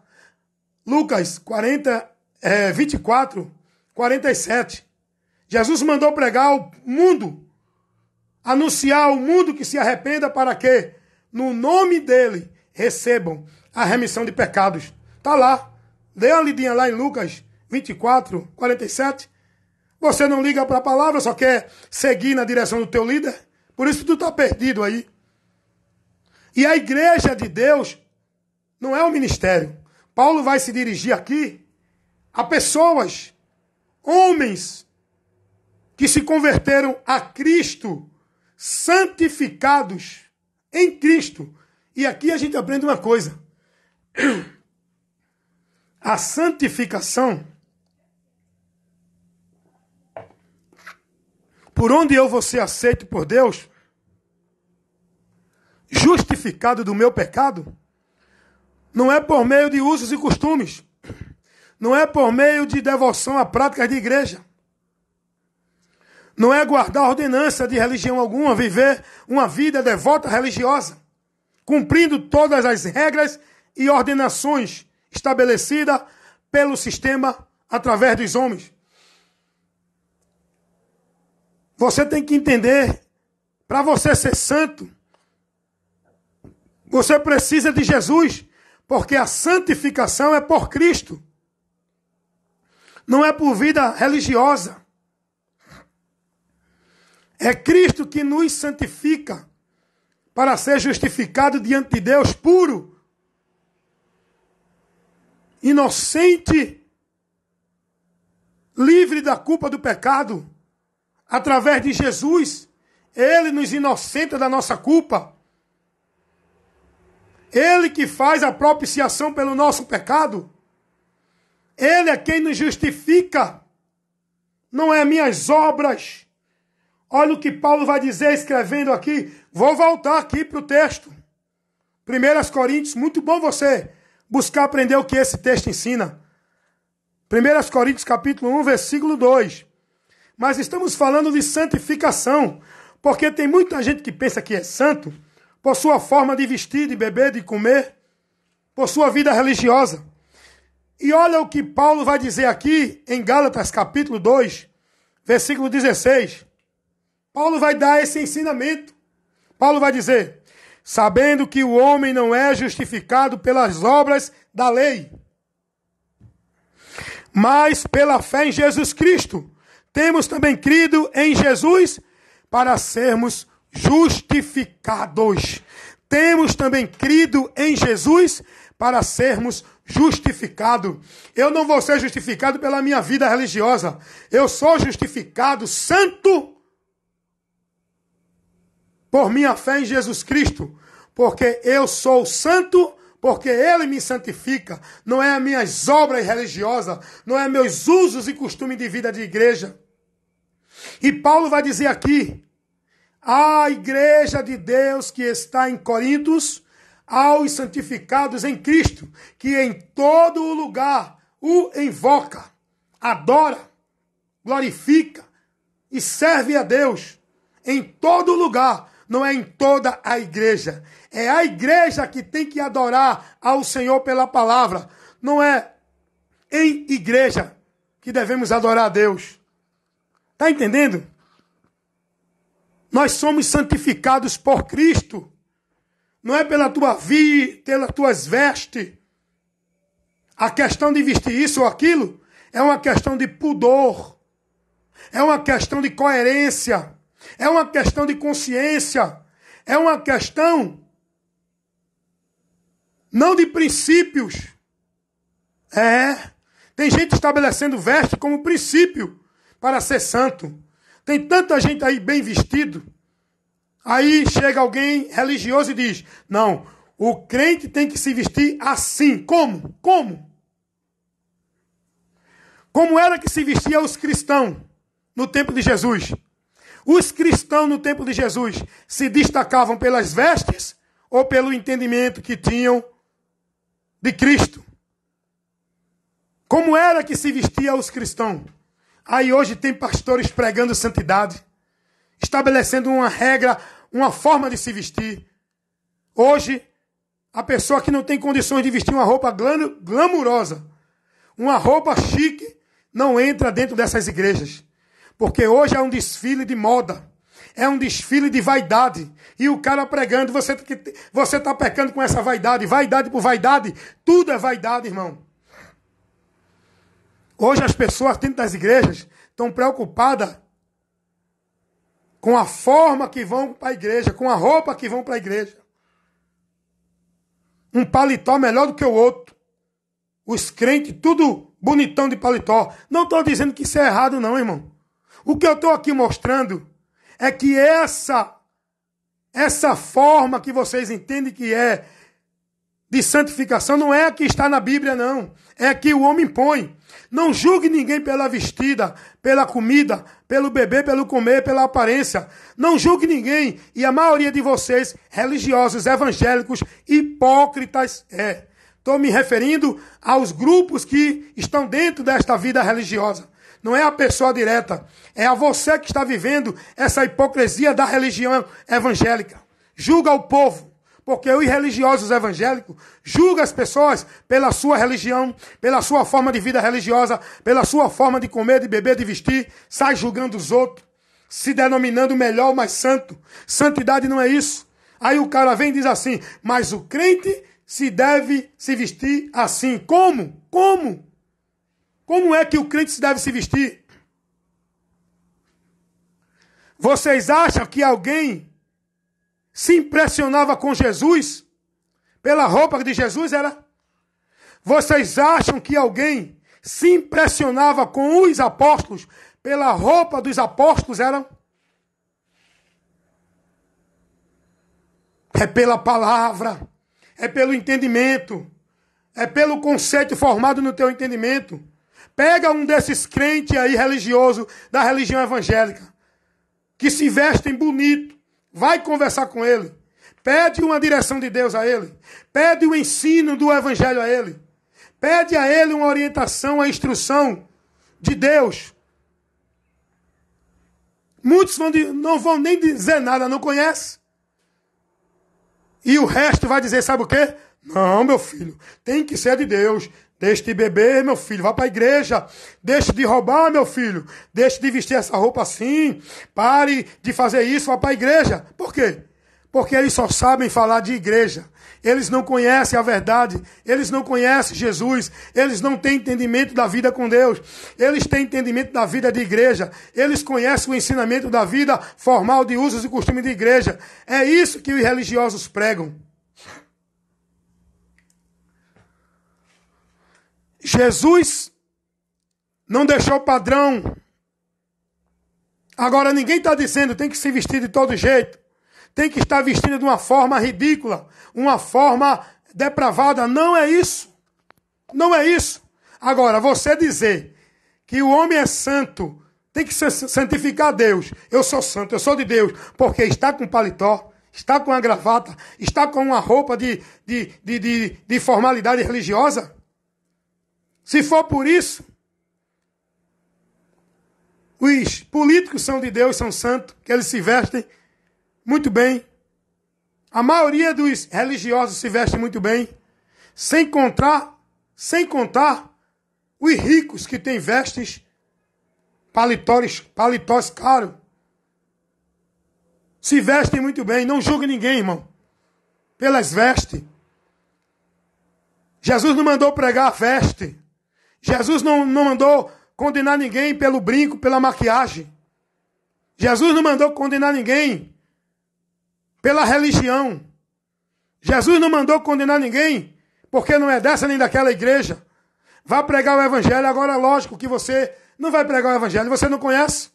Lucas 24, 47. Jesus mandou pregar ao mundo, anunciar ao mundo que se arrependa para que, no nome dele, recebam a remissão de pecados. Está lá. Dê uma lidinha lá em Lucas 24, 47. Você não liga para a palavra, só quer seguir na direção do teu líder. Por isso que tu está perdido aí. E a igreja de Deus não é um ministério. Paulo vai se dirigir aqui a pessoas, homens, que se converteram a Cristo, santificados em Cristo. E aqui a gente aprende uma coisa. A santificação, por onde eu vou ser aceito por Deus, justificado do meu pecado, não é por meio de usos e costumes, não é por meio de devoção a práticas de igreja, não é guardar ordenança de religião alguma, viver uma vida devota religiosa, cumprindo todas as regras e ordenações estabelecidas pelo sistema através dos homens. Você tem que entender, para você ser santo, você precisa de Jesus, porque a santificação é por Cristo. Não é por vida religiosa. É Cristo que nos santifica para ser justificado diante de Deus puro, inocente, livre da culpa do pecado. Através de Jesus, Ele nos inocenta da nossa culpa. Ele que faz a propiciação pelo nosso pecado. Ele é quem nos justifica. Não é minhas obras. Olha o que Paulo vai dizer escrevendo aqui. Vou voltar aqui para o texto. 1 Coríntios, muito bom você buscar aprender o que esse texto ensina. 1 Coríntios capítulo 1, versículo 2. Mas estamos falando de santificação, porque tem muita gente que pensa que é santo por sua forma de vestir, de beber, de comer, por sua vida religiosa. E olha o que Paulo vai dizer aqui em Gálatas capítulo 2, versículo 16. Paulo vai dar esse ensinamento. Paulo vai dizer, sabendo que o homem não é justificado pelas obras da lei, mas pela fé em Jesus Cristo. Temos também crido em Jesus para sermos justificados. Temos também crido em Jesus para sermos justificados. Eu não vou ser justificado pela minha vida religiosa. Eu sou justificado santo por minha fé em Jesus Cristo. Porque eu sou santo, porque Ele me santifica. Não é as minhas obras religiosas, não é meus usos e costumes de vida de igreja. E Paulo vai dizer aqui, a igreja de Deus que está em Corintos, aos santificados em Cristo, que em todo o lugar o invoca, adora, glorifica e serve a Deus. Em todo lugar, não é em toda a igreja. É a igreja que tem que adorar ao Senhor pela palavra. Não é em igreja que devemos adorar a Deus. Está entendendo? Nós somos santificados por Cristo. Não é pela tua vida, pelas tuas vestes. A questão de vestir isso ou aquilo é uma questão de pudor. É uma questão de coerência. É uma questão de consciência. É uma questão não de princípios. Tem gente estabelecendo veste como princípio para ser santo. Tem tanta gente aí bem vestido. Aí chega alguém religioso e diz, não, o crente tem que se vestir assim. Como? Como era que se vestia os cristãos no tempo de Jesus? Os cristãos no tempo de Jesus se destacavam pelas vestes ou pelo entendimento que tinham de Cristo? Como era que se vestia os cristãos? Aí hoje tem pastores pregando santidade, estabelecendo uma regra, uma forma de se vestir. Hoje, a pessoa que não tem condições de vestir uma roupa glamurosa, uma roupa chique, não entra dentro dessas igrejas. Porque hoje é um desfile de moda, é um desfile de vaidade. E o cara pregando, você está pecando com essa vaidade. Vaidade por vaidade, tudo é vaidade, irmão. Hoje as pessoas dentro das igrejas estão preocupadas com a forma que vão para a igreja, com a roupa que vão para a igreja. Um paletó melhor do que o outro. Os crentes, tudo bonitão de paletó. Não estou dizendo que isso é errado não, irmão. O que eu estou aqui mostrando é que essa forma que vocês entendem que é de santificação não é a que está na Bíblia, não. É a que o homem põe. Não julgue ninguém pela vestida, pela comida, pelo beber, pelo comer, pela aparência. Não julgue ninguém. E a maioria de vocês, religiosos, evangélicos, hipócritas, estou me referindo aos grupos que estão dentro desta vida religiosa. Não é a pessoa direta. É a você que está vivendo essa hipocrisia da religião evangélica. Julga o povo. Porque os religiosos evangélicos julgam as pessoas pela sua religião, pela sua forma de vida religiosa, pela sua forma de comer, de beber, de vestir. Sai julgando os outros. Se denominando melhor ou mais santo. Santidade não é isso. Aí o cara vem e diz assim, mas o crente se deve se vestir assim. Como? Como? Como é que o crente se deve se vestir? Vocês acham que alguém se impressionava com Jesus? Pela roupa de Jesus era? Vocês acham que alguém se impressionava com os apóstolos? Pela roupa dos apóstolos era? É pela palavra, é pelo entendimento, é pelo conceito formado no teu entendimento. Pega um desses crentes aí religioso da religião evangélica, que se vestem bonito, vai conversar com ele, pede uma direção de Deus a ele, pede o ensino do evangelho a ele, pede a ele uma orientação, a instrução de Deus. Muitos não vão nem dizer nada, não conhecem. E o resto vai dizer, sabe o quê? Não, meu filho, tem que ser de Deus. Deixe de beber, meu filho, vá para a igreja. Deixe de roubar, meu filho. Deixe de vestir essa roupa assim. Pare de fazer isso, vá para a igreja. Por quê? Porque eles só sabem falar de igreja. Eles não conhecem a verdade. Eles não conhecem Jesus. Eles não têm entendimento da vida com Deus. Eles têm entendimento da vida de igreja. Eles conhecem o ensinamento da vida formal de usos e costumes de igreja. É isso que os religiosos pregam. Jesus não deixou padrão. Agora ninguém está dizendo tem que se vestir de todo jeito. Tem que estar vestido de uma forma ridícula. Uma forma depravada. Não é isso. Não é isso. Agora, você dizer que o homem é santo, tem que santificar Deus. Eu sou santo, eu sou de Deus. Porque está com paletó, está com a gravata, está com uma roupa de formalidade religiosa. Se for por isso, os políticos são de Deus, são santos, que eles se vestem muito bem. A maioria dos religiosos se vestem muito bem, sem contar os ricos que têm vestes, paletós caros. Se vestem muito bem, não julgue ninguém, irmão, pelas vestes. Jesus não mandou pregar a veste. Jesus não mandou condenar ninguém pelo brinco, pela maquiagem. Jesus não mandou condenar ninguém pela religião. Jesus não mandou condenar ninguém porque não é dessa nem daquela igreja. Vá pregar o evangelho. Agora, lógico que você não vai pregar o evangelho. Você não conhece.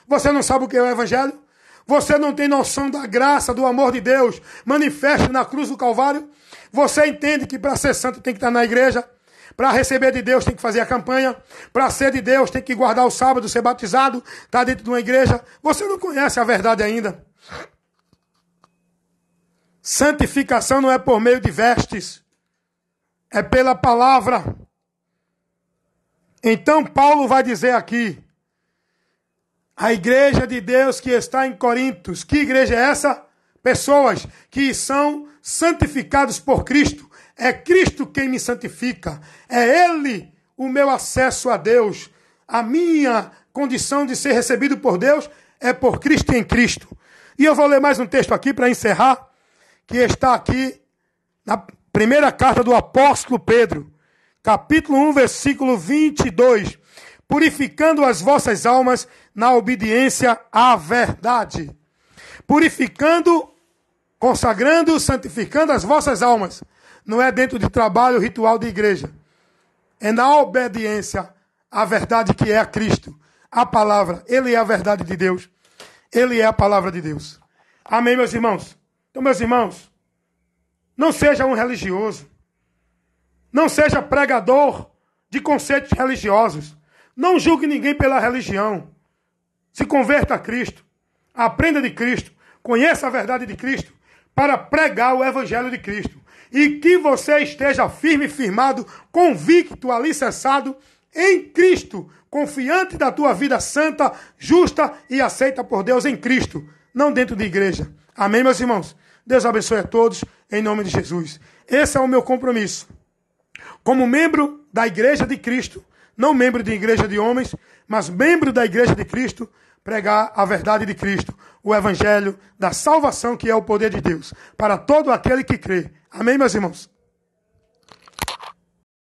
Você não sabe o que é o evangelho. Você não tem noção da graça, do amor de Deus manifesto na cruz do Calvário. Você entende que para ser santo tem que estar na igreja. Para receber de Deus tem que fazer a campanha. Para ser de Deus tem que guardar o sábado, ser batizado, estar dentro de uma igreja. Você não conhece a verdade ainda. Santificação não é por meio de vestes. É pela palavra. Então Paulo vai dizer aqui. A igreja de Deus que está em Corintos. Que igreja é essa? Pessoas que são santificados por Cristo. É Cristo quem me santifica. É Ele o meu acesso a Deus. A minha condição de ser recebido por Deus é por Cristo e em Cristo. E eu vou ler mais um texto aqui para encerrar, que está aqui na primeira carta do apóstolo Pedro, capítulo 1, versículo 22. Purificando as vossas almas na obediência à verdade. Purificando, consagrando, santificando as vossas almas. Não é dentro de trabalho ritual de igreja. É na obediência à verdade que é a Cristo. A palavra. Ele é a verdade de Deus. Ele é a palavra de Deus. Amém, meus irmãos? Então, meus irmãos, não seja um religioso. Não seja pregador de conceitos religiosos. Não julgue ninguém pela religião. Se converta a Cristo. Aprenda de Cristo. Conheça a verdade de Cristo para pregar o evangelho de Cristo. E que você esteja firme, firmado, convicto, alicerçado em Cristo, confiante da tua vida santa, justa e aceita por Deus em Cristo, não dentro de igreja. Amém, meus irmãos? Deus abençoe a todos, em nome de Jesus. Esse é o meu compromisso. Como membro da igreja de Cristo, não membro de igreja de homens, mas membro da igreja de Cristo, pregar a verdade de Cristo, o evangelho da salvação, que é o poder de Deus, para todo aquele que crê. Amém, meus irmãos?